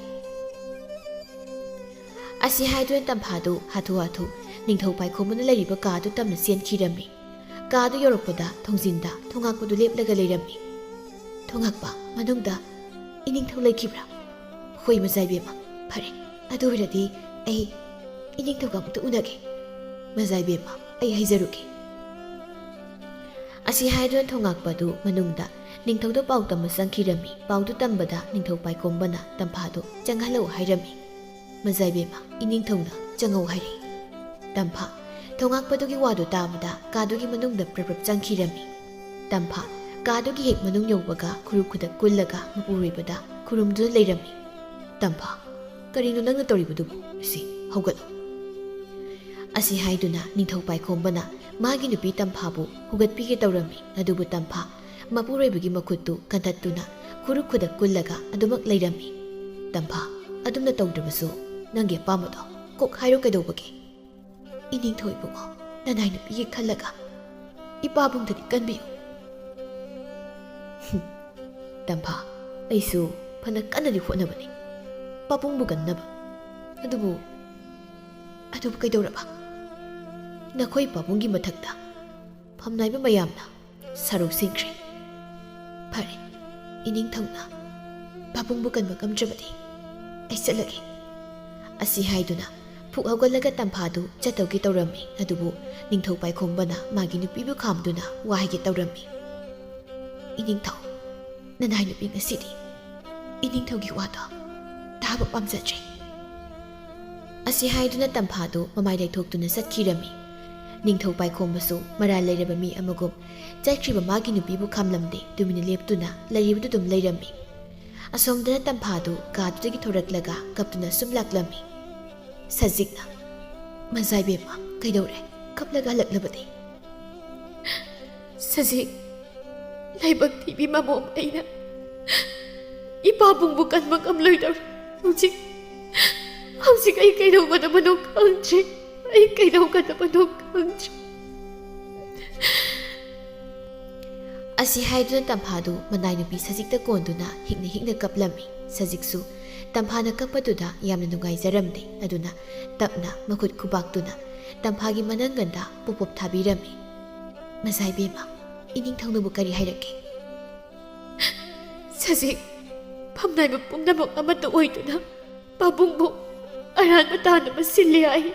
ꯑꯁꯤ ꯍꯥꯏꯗꯨꯅ ꯇꯝꯐꯥꯗꯨ ꯍꯥꯊꯨ ꯍꯥꯊꯨ ꯅꯤꯡꯊꯧ ꯄꯥꯏꯈꯣꯝꯕꯅ ꯂꯩꯔꯤꯕ ꯀꯥꯗꯨ ꯇꯝꯅ ꯆꯦꯟꯈꯤꯔꯝꯃꯤ ꯀꯥꯗꯨ ꯌꯧꯔꯛꯄꯗ ꯊꯣꯡꯖꯤꯟꯗ ꯊꯣꯉꯥꯛꯄꯗꯨ ꯂꯦꯞꯂꯒ ꯂꯩꯔꯝꯃꯤ ꯊꯣꯉꯥꯛꯄ ꯃꯅꯨꯡꯗ ꯏꯅꯤꯡꯊꯧ ꯂꯩꯈꯤꯕ꯭ꯔꯥ ꯍꯣꯏ ꯃꯖꯥꯏꯕꯦꯝꯃ ꯐꯔꯦ ꯑꯗꯨ ꯑꯣꯏꯔꯗꯤ ꯑꯩ ꯏꯅꯤꯡꯊꯧꯒ ꯑꯃꯨꯛꯇ ꯎꯅꯒꯦ ꯃꯖꯥꯏꯕꯦꯝꯃ ꯑꯩ ꯍꯩꯖꯔꯨꯒꯦ ꯑꯁꯤ ꯍꯥꯏꯗꯨꯅ ꯊꯣꯉꯥꯛꯄꯗꯨ ꯃꯅꯨꯡꯗ ꯅꯤꯡꯊꯧꯗ ꯄꯥꯎ ꯇꯝꯕ ꯆꯪꯈꯤꯔꯝꯃꯤ ꯄꯥꯎꯗꯨ ꯇꯝꯕꯗ ꯅꯤꯡꯊꯧ ꯄꯥꯏꯈꯣꯝꯕꯅ ꯇꯝꯐꯥꯗꯨ ꯆꯪꯍꯜꯂꯛꯎ ꯍꯥꯏꯔꯝꯃꯤ ꯃꯖꯥꯏꯕꯦꯝꯃ ꯏꯅꯤꯡꯊꯧꯅ ꯆꯪꯉꯧ ꯍꯥꯏꯔꯤ ꯇꯝꯐꯥ ꯊꯣꯉꯥꯛꯄꯗꯨꯒꯤ ꯋꯥꯗꯨ ꯇꯥꯕꯗ ꯀꯥꯗꯨꯒꯤ ꯃꯅꯨꯡꯗ ꯄ꯭ꯔꯞ ꯆꯪꯈꯤꯔꯝꯃꯤ ꯇꯝꯐꯥ ꯀꯥꯗꯨꯒꯤ ꯍꯦꯛ ꯃꯅꯨꯡ ꯌꯧꯕꯒ ꯈꯨꯔꯨꯞ ꯈꯨꯗꯛ ꯀꯨꯜꯂꯒ ꯃꯄꯨꯔꯣꯏꯕꯗ ꯈꯨꯔꯨꯝꯗꯨꯅ ꯂꯩꯔꯝꯃꯤ ꯇꯝꯐꯥ ꯀꯔꯤꯅꯣ ꯅꯪꯅ ꯇꯧꯔꯤꯕꯗꯨꯕꯨ ꯁꯤ ꯍꯧꯒꯠꯂꯣ ꯑꯁꯤ ꯍꯥꯏꯗꯨꯅ ꯅꯤꯡꯊꯧ ꯄꯥꯏꯈꯣꯝꯕꯅ ꯃꯥꯒꯤ ꯅꯨꯄꯤ ꯇꯝꯐꯥꯕꯨ ꯍꯧꯒꯠꯄꯤꯒꯦ ꯇꯧꯔꯝꯃꯤ ꯑꯗꯨꯕꯨ ꯇꯝꯐꯥ ꯃꯄꯨꯔꯣꯏꯕꯒꯤ ꯃꯈꯨꯠꯇꯨ ꯀꯟꯊꯠꯇꯨꯅ ꯈꯨꯔꯨꯞ ꯈꯨꯗꯛ ꯀꯨꯜꯂꯒ ꯑꯗꯨꯃꯛ ꯂꯩꯔꯝꯃꯤ ꯇꯝꯐꯥ ꯑꯗꯨꯝꯅ ꯇꯧꯗ꯭ꯔꯕꯁꯨ ꯅꯪꯒꯤ ꯑꯄꯥꯝꯕꯗꯣ ꯀꯣꯛ ꯍꯥꯏꯔꯣ ꯀꯩꯗꯧꯕꯒꯦ ꯏꯅꯤꯡꯊꯧ ꯏꯕꯨꯡꯉꯣ ꯅꯅꯥꯏ ꯅꯨꯄꯤꯒꯤ ꯈꯜꯂꯒ ꯏꯄꯥꯕꯨꯡꯗꯗꯤ ꯀꯟꯕꯤꯌꯨ ꯇꯝꯐꯥ ꯑꯩꯁꯨ ꯐꯅ ꯀꯟꯅꯗꯤ ꯍꯣꯠꯅꯕꯅꯤ ꯄꯥꯕꯨꯡꯕꯨ ꯀꯟꯅꯕ ꯑꯗꯨꯕꯨ ꯀꯩꯗꯧꯔꯕ ꯅꯈꯣꯏ ꯄꯥꯕꯨꯡꯒꯤ ꯃꯊꯛꯇ ꯐꯝꯅꯥꯏꯕ ꯃꯌꯥꯝꯅ ꯁꯔꯨꯛ ꯁꯤꯟꯈ꯭ꯔꯦ ꯐꯔꯦ ꯏꯅꯤꯡꯊꯧꯅ ꯄꯥꯕꯨꯡꯕꯨ ꯀꯟꯕ ꯉꯝꯗ꯭ꯔꯕꯗꯤ ꯑꯩ ꯆꯠꯂꯒꯦ ꯑꯁꯤ ꯍꯥꯏꯗꯨꯅ ꯐꯨꯛ ꯍꯧꯒꯠꯂꯒ ꯇꯝꯐꯥꯗꯨ ꯆꯠꯇꯧꯒꯦ ꯇꯧꯔꯝꯃꯤ ꯑꯗꯨꯕꯨ ꯅꯤꯡꯊꯧ ꯄꯥꯏꯈꯣꯝꯕꯅ ꯃꯥꯒꯤ ꯅꯨꯄꯤꯕꯨ ꯈꯥꯝꯗꯨꯅ ꯋꯥꯍꯩꯒꯦ ꯇꯧꯔꯝꯃꯤ ꯏꯅꯤꯡꯊꯧ ꯅꯅꯥꯏ ꯅꯨꯄꯤ ꯉꯁꯤꯗꯤ ꯏꯅꯤꯡꯊꯧꯒꯤ ꯋꯥꯗꯣ ꯇꯥꯕ ꯄꯥꯝꯖꯗ꯭ꯔꯦ ꯑꯁꯤ ꯍꯥꯏꯗꯨꯅ ꯇꯝꯐꯥꯗꯨ ꯃꯃꯥꯏ ꯂꯩꯊꯣꯛꯇꯨꯅ ꯆꯠꯈꯤꯔꯝꯃꯤ ꯅꯤꯡꯊꯧ ꯄꯥꯏꯈꯣꯝꯕꯁꯨ ꯃꯔꯥꯜ ꯂꯩꯔꯕ ꯃꯤ ꯑꯃꯒꯨꯝ ꯆꯠꯈ꯭ꯔꯤꯕ ꯃꯥꯒꯤ ꯅꯨꯄꯤꯕꯨ ꯈꯥꯝꯂꯝꯗꯦ ꯇꯨꯃꯤꯟꯅ ꯂꯦꯞꯇꯨꯅ ꯂꯩꯔꯤꯕꯗꯨ ꯑꯗꯨꯝ ꯂꯩꯔꯝꯃꯤ ꯑꯁꯣꯝꯗꯅ ꯇꯝꯐꯥꯗꯨ ꯀꯥꯗꯨꯗꯒꯤ ꯊꯣꯔꯛꯂꯒ ꯀꯞꯇꯨꯅ ꯁꯨꯝ ꯂꯥꯛꯂꯝꯃꯤ ꯁꯖꯤꯛꯅ ꯃꯖꯥꯏꯕꯦꯝꯃ ꯀꯩꯗꯧꯔꯦ ꯀꯞꯂꯒ ꯍꯜꯂꯛꯂꯕꯗꯤ ꯁꯖꯤꯛ ꯂꯥꯏꯕꯛ ꯊꯤꯕꯤ ꯃꯃꯣꯝ ꯑꯩꯅ ꯏꯄꯥꯕꯨꯡꯕꯨ ꯀꯟꯕ ꯉꯝꯂꯣꯏꯗꯧꯔꯦ ꯍꯧꯖꯤꯛ ꯑꯩ ꯀꯩꯗꯧꯒꯗꯕꯅꯣ ꯈꯪꯗ꯭ꯔꯦ ꯑꯁꯤ ꯍꯥꯏꯗꯨꯅ ꯇꯝꯐꯥꯗꯨ ꯃꯅꯥꯏ ꯅꯨꯄꯤ ꯁꯖꯤꯛꯇ ꯀꯣꯟꯗꯨꯅ ꯍꯤꯛꯅ ꯍꯤꯛꯅ ꯀꯞꯂꯝꯃꯤ ꯁꯖꯤꯛꯁꯨ ꯇꯝꯐꯥꯅ ꯀꯞꯄꯗꯨꯗ ꯌꯥꯝꯅ ꯅꯨꯡꯉꯥꯏꯖꯔꯝꯗꯦ ꯑꯗꯨꯅ ꯇꯞꯅ ꯃꯈꯨꯠ ꯈꯨꯕꯥꯛꯇꯨꯅ ꯇꯝꯐꯥꯒꯤ ꯃꯅꯪꯒꯟꯗ ꯄꯣꯞ ꯊꯥꯕꯤꯔꯝꯃꯤ ꯃꯖꯥꯏꯕꯦꯝꯃ ꯏꯅꯤꯡꯊꯧꯅꯕꯨ ꯀꯔꯤ ꯍꯥꯏꯔꯛꯀꯦ ꯁꯖꯤꯛ ꯐꯝꯅꯥꯏꯕ ꯄꯨꯝꯅꯃꯛ ꯑꯃꯠꯇ ꯑꯣꯏꯗꯨꯅ ꯄꯥꯕꯨꯡꯕꯨ ꯑꯔꯥꯟꯕ ꯇꯥꯅꯕ ꯁꯤꯜꯂꯤ ꯍꯥꯏ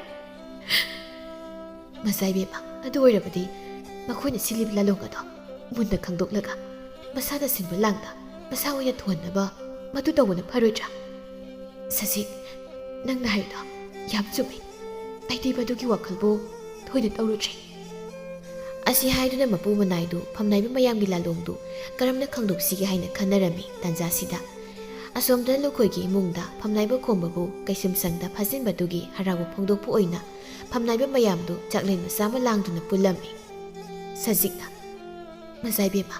ꯃꯖꯥꯏꯕꯦꯝꯃ ꯑꯗꯨ ꯑꯣꯏꯔꯕꯗꯤ ꯃꯈꯣꯏꯅ ꯁꯤꯜꯂꯤꯕ ꯂꯥꯂꯣꯡ ꯑꯗꯣ ꯃꯨꯟꯅ ꯈꯪꯗꯣꯛꯂꯒ ꯃꯁꯥꯅ ꯁꯤꯟꯕ ꯂꯥꯡꯗ ꯃꯁꯥ ꯑꯣꯏꯅ ꯊꯨꯍꯟꯅꯕ ꯃꯗꯨ ꯇꯧꯕꯅ ꯐꯔꯣꯏꯗ꯭ꯔꯥ ꯁꯖꯤꯛ ꯅꯪꯅ ꯍꯥꯏꯔꯤꯗꯣ ꯌꯥꯝ ꯆꯨꯝꯃꯤ ꯑꯩꯗꯤ ꯃꯗꯨꯒꯤ ꯋꯥꯈꯜꯕꯨ ꯊꯣꯏꯅ ꯇꯧꯔꯨꯗ꯭ꯔꯦ ꯑꯁꯤ ꯍꯥꯏꯗꯨꯅ ꯃꯄꯨ ꯃꯅꯥꯏꯗꯨ ꯐꯝꯅꯥꯏꯕ ꯃꯌꯥꯝꯒꯤ ꯂꯥꯂꯣꯡꯗꯨ ꯀꯔꯝꯅ ꯈꯪꯗꯣꯛꯁꯤꯒꯦ ꯍꯥꯏꯅ ꯈꯟꯅꯔꯝꯃꯤ ꯇꯥꯟꯖꯥꯁꯤꯗ ꯑꯁꯣꯝꯗ ꯂꯨꯈꯣꯏꯒꯤ ꯏꯃꯨꯡꯗ ꯐꯝꯅꯥꯏꯕ ꯈꯣꯝꯕꯕꯨ ꯀꯩꯁꯨꯝꯁꯪꯗ ꯐꯥꯖꯤꯟꯕꯗꯨꯒꯤ ꯍꯔꯥꯎꯕ ꯐꯣꯡꯗꯣꯛꯄ ꯑꯣꯏꯅ ꯐꯝꯅꯥꯏꯕ ꯃꯌꯥꯝꯗꯨ ꯆꯥꯛꯂꯦꯟ ꯃꯆꯥ ꯑꯃ ꯂꯥꯡꯗꯨꯅ ꯄꯨꯜꯂꯝꯃꯤ ꯁꯖꯤꯛꯅ ꯃꯖꯥꯏꯕꯦꯝꯃ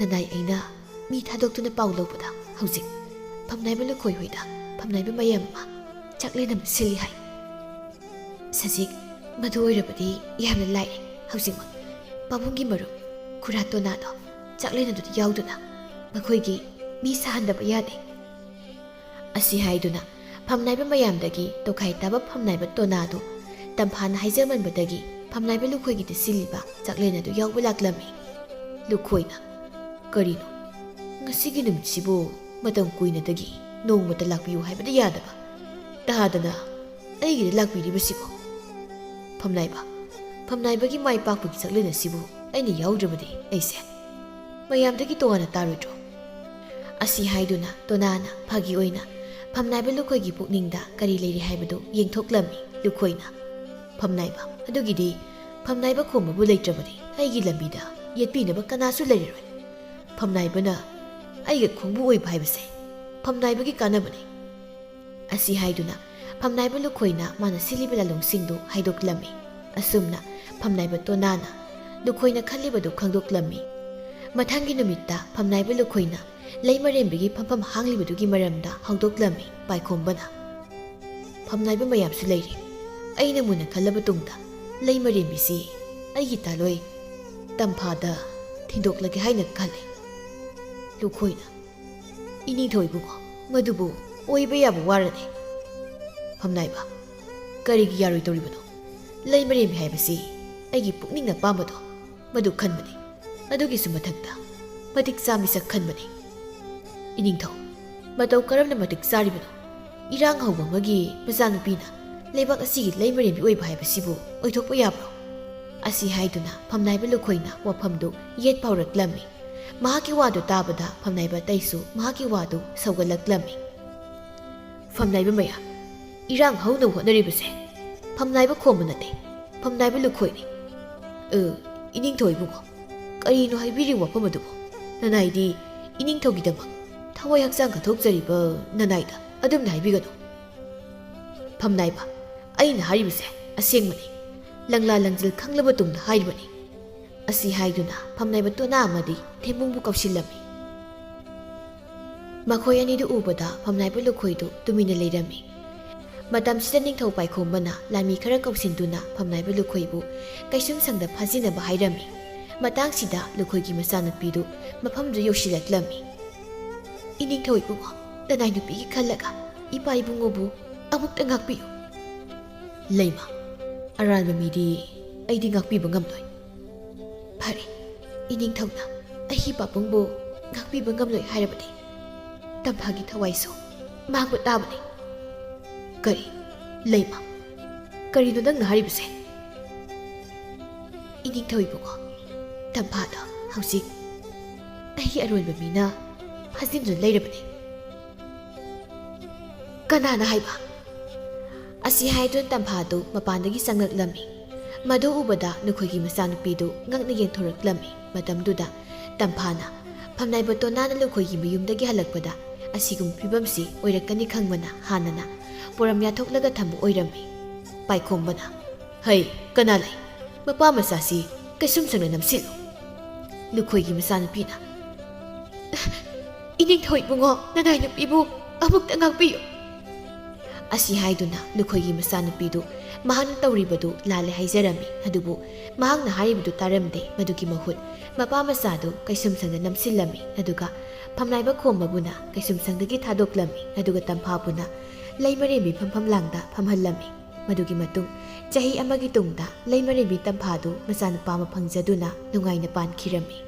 ꯅꯅꯥꯏ ꯑꯩꯅ ꯃꯤ ꯊꯥꯗꯣꯛꯇꯨꯅ ꯄꯥꯎ ꯂꯧꯕꯗ ꯍꯧꯖꯤꯛ ꯐꯝꯅꯥꯏꯕ ꯂꯨꯈꯣꯏ ꯍꯣꯏꯗ ꯐꯝꯅꯥꯏꯕ ꯃꯌꯥꯝ ꯑꯃ ꯆꯥꯛꯂꯦꯟ ꯑꯃ ꯁꯤꯜꯂꯤ ꯍꯥꯏ ꯁꯖꯤꯛ ꯃꯗꯨ ꯑꯣꯏꯔꯕꯗꯤ ꯌꯥꯝꯅ ꯂꯥꯏꯔꯦ ꯍꯧꯖꯤꯛꯃꯛ ꯄꯥꯕꯨꯡꯒꯤ ꯃꯔꯨꯞ ꯈꯨꯔꯥ ꯇꯣꯅꯥꯗꯣ ꯆꯥꯛꯂꯦꯟ ꯑꯗꯨꯗ ꯌꯥꯎꯗꯨꯅ ꯃꯈꯣꯏꯒꯤ ꯃꯤ ꯁꯥꯍꯟꯗꯕ ꯌꯥꯗꯦ ꯑꯁꯤ ꯍꯥꯏꯗꯨꯅ ꯐꯝꯅꯥꯏꯕ ꯃꯌꯥꯝꯗꯒꯤ ꯇꯣꯈꯥꯏ ꯇꯥꯕ ꯐꯝꯅꯥꯏꯕ ꯇꯣꯅꯥꯗꯨ ꯇꯝꯐꯥꯅ ꯍꯥꯏꯖꯃꯟꯕꯗꯒꯤ ꯐꯝꯅꯥꯏꯕ ꯂꯨꯈꯣꯏꯒꯤꯗ ꯁꯤꯜꯂꯤꯕ ꯆꯥꯛꯂꯦꯟ ꯑꯗꯨ ꯌꯥꯎꯕ ꯂꯥꯛꯂꯝꯃꯤ ꯂꯨꯈꯣꯏꯅ ꯀꯔꯤꯅꯣ ꯉꯁꯤꯒꯤ ꯅꯨꯃꯤꯠꯁꯤꯕꯨ ꯃꯇꯝ ꯀꯨꯏꯅꯗꯒꯤ ꯅꯣꯡꯃꯇ ꯂꯥꯛꯄꯤꯌꯨ ꯍꯥꯏꯕꯗ ꯌꯥꯗꯕ ꯇꯥꯗꯅ ꯑꯩꯒꯤꯗ ꯂꯥꯛꯄꯤꯔꯤꯕꯁꯤꯕꯨ ꯐꯝꯅꯥꯏꯕꯒꯤ ꯃꯥꯏ ꯄꯥꯛꯄꯒꯤ ꯆꯥꯛꯂꯦꯟ ꯑꯁꯤꯕꯨ ꯑꯩꯅ ꯌꯥꯎꯗ꯭ꯔꯕꯗꯤ ꯑꯩꯁꯦ ꯃꯌꯥꯝꯗꯒꯤ ꯇꯣꯉꯥꯟꯅ ꯇꯥꯔꯣꯏꯗ꯭ꯔꯣ ꯑꯁꯤ ꯍꯥꯏꯗꯨꯅ ꯇꯣꯅꯥꯅ ꯐꯥꯒꯤ ꯑꯣꯏꯅ ꯐꯝꯅꯥꯏꯕ ꯂꯨꯈꯣꯏꯒꯤ ꯄꯨꯛꯅꯤꯡꯗ ꯀꯔꯤ ꯂꯩꯔꯤ ꯍꯥꯏꯕꯗꯨ ꯌꯦꯡꯊꯣꯛꯂꯝꯃꯤ ꯂꯨꯈꯣꯏꯅ ꯐꯝꯅꯥꯏꯕ ꯑꯗꯨꯒꯤꯗꯤ ꯐꯝꯅꯥꯏꯕ ꯈꯣꯝꯕꯕꯨ ꯂꯩꯇ꯭ꯔꯕꯗꯤ ꯑꯩꯒꯤ ꯂꯝꯕꯤꯗ ꯌꯦꯠꯄꯤꯅꯕ ꯀꯅꯥꯁꯨ ꯂꯩꯔꯔꯣꯏ ꯐꯝꯅꯥꯏꯕꯅ ꯑꯩꯒ ꯈꯣꯡꯕꯨ ꯑꯣꯏꯕ ꯍꯥꯏꯕꯁꯦ ꯐꯝꯅꯥꯏꯕꯒꯤ ꯀꯥꯟꯅꯕꯅꯤ ꯑꯁꯤ ꯍꯥꯏꯗꯨꯅ ꯐꯝꯅꯥꯏꯕ ꯂꯨꯈꯣꯏꯅ ꯃꯥꯅ ꯁꯤꯜꯂꯤꯕ ꯂꯥꯂꯣꯡꯁꯤꯡꯗꯨ ꯍꯥꯏꯗꯣꯛꯂꯝꯃꯤ ꯑꯁꯨꯝꯅ ꯐꯝꯅꯥꯏꯕ ꯇꯣꯅꯥꯅ ꯂꯨꯈꯣꯏꯅ ꯈꯜꯂꯤꯕꯗꯨ ꯈꯪꯗꯣꯛꯂꯝꯃꯤ ꯃꯊꯪꯒꯤ ꯅꯨꯃꯤꯠꯇ ꯐꯝꯅꯥꯏꯕ ꯂꯨꯈꯣꯏꯅ ꯂꯩꯃꯔꯦꯝꯕꯤꯒꯤ ꯐꯝꯐꯝ ꯍꯥꯡꯂꯤꯕꯗꯨꯒꯤ ꯃꯔꯝꯗ ꯍꯧꯗꯣꯛꯂꯝꯃꯤ ꯄꯥꯏꯈꯣꯝꯕꯅ ꯐꯝꯅꯥꯏꯕ ꯃꯌꯥꯝꯁꯨ ꯂꯩꯔꯤ ꯑꯩꯅ ꯃꯨꯟꯅ ꯈꯜꯂꯕ ꯇꯨꯡꯗ ꯂꯩꯃꯔꯦꯝꯕꯤꯁꯤ ꯑꯩꯒꯤ ꯇꯥꯂꯣꯏ ꯇꯝꯐꯥꯗ ꯊꯤꯟꯗꯣꯛꯂꯒꯦ ꯍꯥꯏꯅ ꯈꯜꯂꯤ ꯂꯨꯈꯣꯏꯅ ꯏꯅꯤꯡꯊꯧ ꯏꯕꯨꯡꯉꯣ ꯃꯗꯨꯕꯨ ꯑꯣꯏꯕ ꯌꯥꯕ ꯋꯥꯔꯅꯤ ꯐꯝꯅꯥꯏꯕ ꯀꯔꯤꯒꯤ ꯌꯥꯔꯣꯏꯗꯧꯔꯤꯕꯅꯣ ꯂꯩꯃꯔꯦꯝꯕꯤ ꯍꯥꯏꯕꯁꯤ ꯑꯩꯒꯤ ꯄꯨꯛꯅꯤꯡꯅ ꯄꯥꯝꯕꯗꯣ ꯃꯗꯨ ꯈꯟꯕꯅꯤ ꯑꯗꯨꯒꯤꯁꯨ ꯃꯊꯛꯇ ꯃꯇꯤꯛ ꯆꯥꯃꯤꯁꯛ ꯈꯟꯕꯅꯤ ꯏꯅꯤꯡꯊꯧ ꯃꯇꯧ ꯀꯔꯝꯅ ꯃꯇꯤꯛ ꯆꯥꯔꯤꯕꯅꯣ ꯏꯔꯥꯡ ꯍꯧꯕ ꯑꯃꯒꯤ ꯃꯆꯥꯅꯨꯄꯤꯅ ꯂꯩꯕꯥꯛ ꯑꯁꯤꯒꯤ ꯂꯩꯃꯔꯦꯝꯕꯤ ꯑꯣꯏꯕ ꯍꯥꯏꯕꯁꯤꯕꯨ ꯑꯣꯏꯊꯣꯛꯄ ꯌꯥꯕ꯭ꯔꯣ ꯑꯁꯤ ꯍꯥꯏꯗꯨꯅ ꯐꯝꯅꯥꯏꯕ ꯂꯨꯈꯣꯏꯅ ꯋꯥꯐꯝꯗꯨ ꯌꯦꯠ ꯐꯥꯎꯔꯛꯂꯝꯃꯤ ꯃꯍꯥꯛꯀꯤ ꯋꯥꯗꯨ ꯇꯥꯕꯗ ꯐꯝꯅꯥꯏꯕ ꯑꯇꯩꯁꯨ ꯃꯍꯥꯛꯀꯤ ꯋꯥꯗꯨ ꯁꯧꯒꯠꯂꯛꯂꯝꯃꯤ ꯐꯝꯅꯥꯏꯕ ꯃꯌꯥꯝ ꯏꯔꯥꯡ ꯍꯧꯅꯕ ꯍꯣꯠꯅꯔꯤꯕꯁꯦ ꯐꯝꯅꯥꯏꯕ ꯈꯣꯝꯕ ꯅꯠꯇꯦ ꯐꯝꯅꯥꯏꯕ ꯂꯨꯈꯣꯏꯅꯤ ꯏꯅꯤꯡꯊꯧ ꯏꯕꯨꯡꯉꯣ ꯀꯔꯤꯅꯣ ꯍꯥꯏꯕꯤꯔꯤꯕ ꯋꯥꯐꯝ ꯑꯗꯨꯕꯨ ꯅꯅꯥꯏꯗꯤ ꯏꯅꯤꯡꯊꯧꯒꯤꯗꯃꯛ ꯊꯋꯥꯏ ꯍꯛꯆꯥꯡ ꯀꯠꯊꯣꯛꯆꯔꯤꯕ ꯅꯅꯥꯏꯗ ꯑꯗꯨꯝꯅ ꯍꯥꯏꯕꯤꯒꯅꯨ ꯐꯝꯅꯥꯏꯕ ꯑꯩꯅ ꯍꯥꯏꯔꯤꯕꯁꯦ ꯑꯁꯦꯡꯕꯅꯤ ꯂꯪꯂꯥ ꯂꯪꯖꯤꯜ ꯈꯪꯂꯕ ꯇꯨꯡꯗ ꯍꯥꯏꯔꯤꯕꯅꯤ ꯑꯁꯤ ꯍꯥꯏꯗꯨꯅ ꯐꯝꯅꯥꯏꯕ ꯇꯣꯅꯥ ꯑꯃꯗꯤ ꯊꯦꯝꯕꯨꯡꯕꯨ ꯀꯧꯁꯤꯜꯂꯝꯃꯤ ꯃꯈꯣꯏ ꯑꯅꯤꯗꯨ ꯎꯕꯗ ꯐꯝꯅꯥꯏꯕ ꯂꯨꯈꯣꯏꯗꯨ ꯇꯨꯃꯤꯟꯅ ꯂꯩꯔꯝꯃꯤ ꯃꯇꯝꯁꯤꯗ ꯅꯤꯡꯊꯧ ꯄꯥꯏꯈꯣꯝꯕꯅ ꯂꯥꯟꯃꯤ ꯈꯔ ꯀꯧꯁꯤꯟꯗꯨꯅ ꯐꯝꯅꯥꯏꯕ ꯂꯨꯈꯣꯏꯕꯨ ꯀꯩꯁꯨꯝꯁꯪꯗ ꯐꯥꯖꯤꯟꯅꯕ ꯍꯥꯏꯔꯝꯃꯤ ꯃꯇꯥꯡꯁꯤꯗ ꯂꯨꯈꯣꯏꯒꯤ ꯃꯆꯥꯅꯨꯄꯤꯗꯨ ꯃꯐꯝꯗꯨ ꯌꯧꯁꯤꯜꯂꯛꯂꯝꯃꯤ ꯏꯅꯤꯡꯊꯧ ꯏꯕꯨꯡꯉꯣ ꯅꯅꯥꯏ ꯅꯨꯄꯤꯒꯤ ꯈꯜꯂꯒ ꯏꯄꯥ ꯏꯕꯨꯡꯉꯣꯕꯨ ꯑꯃꯨꯛꯇ ꯉꯥꯛꯄꯤꯌꯨ ꯂꯩꯃ ꯑꯔꯥꯟꯕ ꯃꯤꯗꯤ ꯑꯩꯗꯤ ꯉꯥꯛꯄꯤꯕ ꯉꯝꯂꯣꯏ ꯐꯔꯦ ꯏꯅꯤꯡꯊꯧꯅ ꯑꯩꯒꯤ ꯄꯥꯕꯨꯡꯕꯨ ꯉꯥꯛꯄꯤꯕ ꯉꯝꯂꯣꯏ ꯍꯥꯏꯔꯕꯗꯤ ꯇꯝꯐꯥꯒꯤ ꯊꯋꯥꯏꯁꯨ ꯃꯥꯡꯕ ꯇꯥꯕꯅꯤ ꯀꯔꯤ ꯂꯩꯃ ꯀꯔꯤꯅꯣ ꯅꯪꯅ ꯍꯥꯏꯔꯤꯕꯁꯦ ꯏꯅꯤꯡꯊꯧ ꯏꯕꯨꯡꯉꯣ ꯇꯝꯐꯥꯗ ꯍꯧꯖꯤꯛ ꯑꯩꯒꯤ ꯑꯔꯣꯏꯕ ꯃꯤꯅ ꯐꯥꯖꯤꯟꯗꯨꯅ ꯂꯩꯔꯕꯅꯤ ꯀꯅꯥꯅ ꯍꯥꯏꯕ ꯑꯁꯤ ꯍꯥꯏꯗꯨꯅ ꯇꯝꯐꯥꯗꯨ ꯃꯄꯥꯟꯗꯒꯤ ꯆꯪꯂꯛꯂꯝꯃꯤ ꯃꯗꯨ ꯎꯕꯗ ꯅꯨꯈꯣꯏꯒꯤ ꯃꯆꯥꯅꯨꯄꯤꯗꯨ ꯉꯛꯅ ꯌꯦꯡꯊꯣꯔꯛꯂꯝꯃꯤ ꯃꯇꯝꯗꯨꯗ ꯇꯝꯐꯥꯅ ꯐꯝꯅꯥꯏꯕ ꯇꯣꯅꯥꯅ ꯂꯨꯈꯣꯏꯒꯤ ꯃꯌꯨꯝꯗꯒꯤ ꯍꯜꯂꯛꯄꯗ ꯑꯁꯤꯒꯨꯝꯕ ꯐꯤꯕꯝꯁꯤ ꯑꯣꯏꯔꯛꯀꯅꯤ ꯈꯪꯕꯅ ꯍꯥꯟꯅꯅ ꯄꯣꯔꯝ ꯌꯥꯊꯣꯛꯂꯒ ꯊꯝꯕ ꯑꯣꯏꯔꯝꯃꯤ ꯄꯥꯏꯈꯣꯝꯕꯅ ꯍꯩ ꯀꯅꯥ ꯂꯩ ꯃꯄꯥ ꯃꯆꯥꯁꯤ ꯀꯩꯁꯨꯝꯁꯪꯅ ꯅꯝꯁꯤꯜꯂꯨ ꯂꯨꯈꯣꯏꯒꯤ ꯃꯆꯥꯅꯨꯄꯤꯅ ꯏꯅꯤꯡꯊꯧ ꯏꯕꯨꯡꯉꯣ ꯅꯅꯥꯏ ꯅꯨꯄꯤꯕꯨ ꯑꯃꯨꯛꯇ ꯉꯥꯛꯄꯤꯌꯨ ꯑꯁꯤ ꯍꯥꯏꯗꯨꯅ ꯂꯨꯈꯣꯏꯒꯤ ꯃꯆꯥꯅꯨꯄꯤꯗꯨ ꯃꯍꯥꯛꯅ ꯇꯧꯔꯤꯕꯗꯨ ꯂꯥꯜꯂꯦ ꯍꯥꯏꯖꯔꯝꯃꯤ ꯑꯗꯨꯕꯨ ꯃꯍꯥꯛꯅ ꯍꯥꯏꯔꯤꯕꯗꯨ ꯇꯥꯔꯝꯗꯦ ꯃꯗꯨꯒꯤ ꯃꯍꯨꯠ ꯃꯄꯥ ꯃꯆꯥꯗꯨ ꯀꯩꯁꯨꯝꯁꯪꯗ ꯅꯝꯁꯤꯜꯂꯝꯃꯤ ꯑꯗꯨꯒ ꯐꯝꯅꯥꯏꯕ ꯈꯣꯝꯕꯕꯨꯅ ꯀꯩꯁꯨꯝꯁꯪꯗꯒꯤ ꯊꯥꯗꯣꯛꯂꯝꯃꯤ ꯑꯗꯨꯒ ꯇꯝꯐꯥꯕꯨꯅ ꯂꯩꯃꯔꯦꯝꯕꯤ ꯐꯝꯐꯝꯂꯥꯡꯗ ꯐꯝꯍꯜꯂꯝꯃꯤ ꯃꯗꯨꯒꯤ ꯃꯇꯨꯡ ꯆꯍꯤ ꯑꯃꯒꯤ ꯇꯨꯡꯗ ꯂꯩꯃꯔꯦꯝꯕꯤ ꯇꯝꯐꯥꯗꯨ ꯃꯆꯥꯅꯨꯄꯥ ꯑꯃ ꯐꯪꯖꯗꯨꯅ ꯅꯨꯡꯉꯥꯏꯅ ꯄꯥꯟꯈꯤꯔꯝꯃꯤ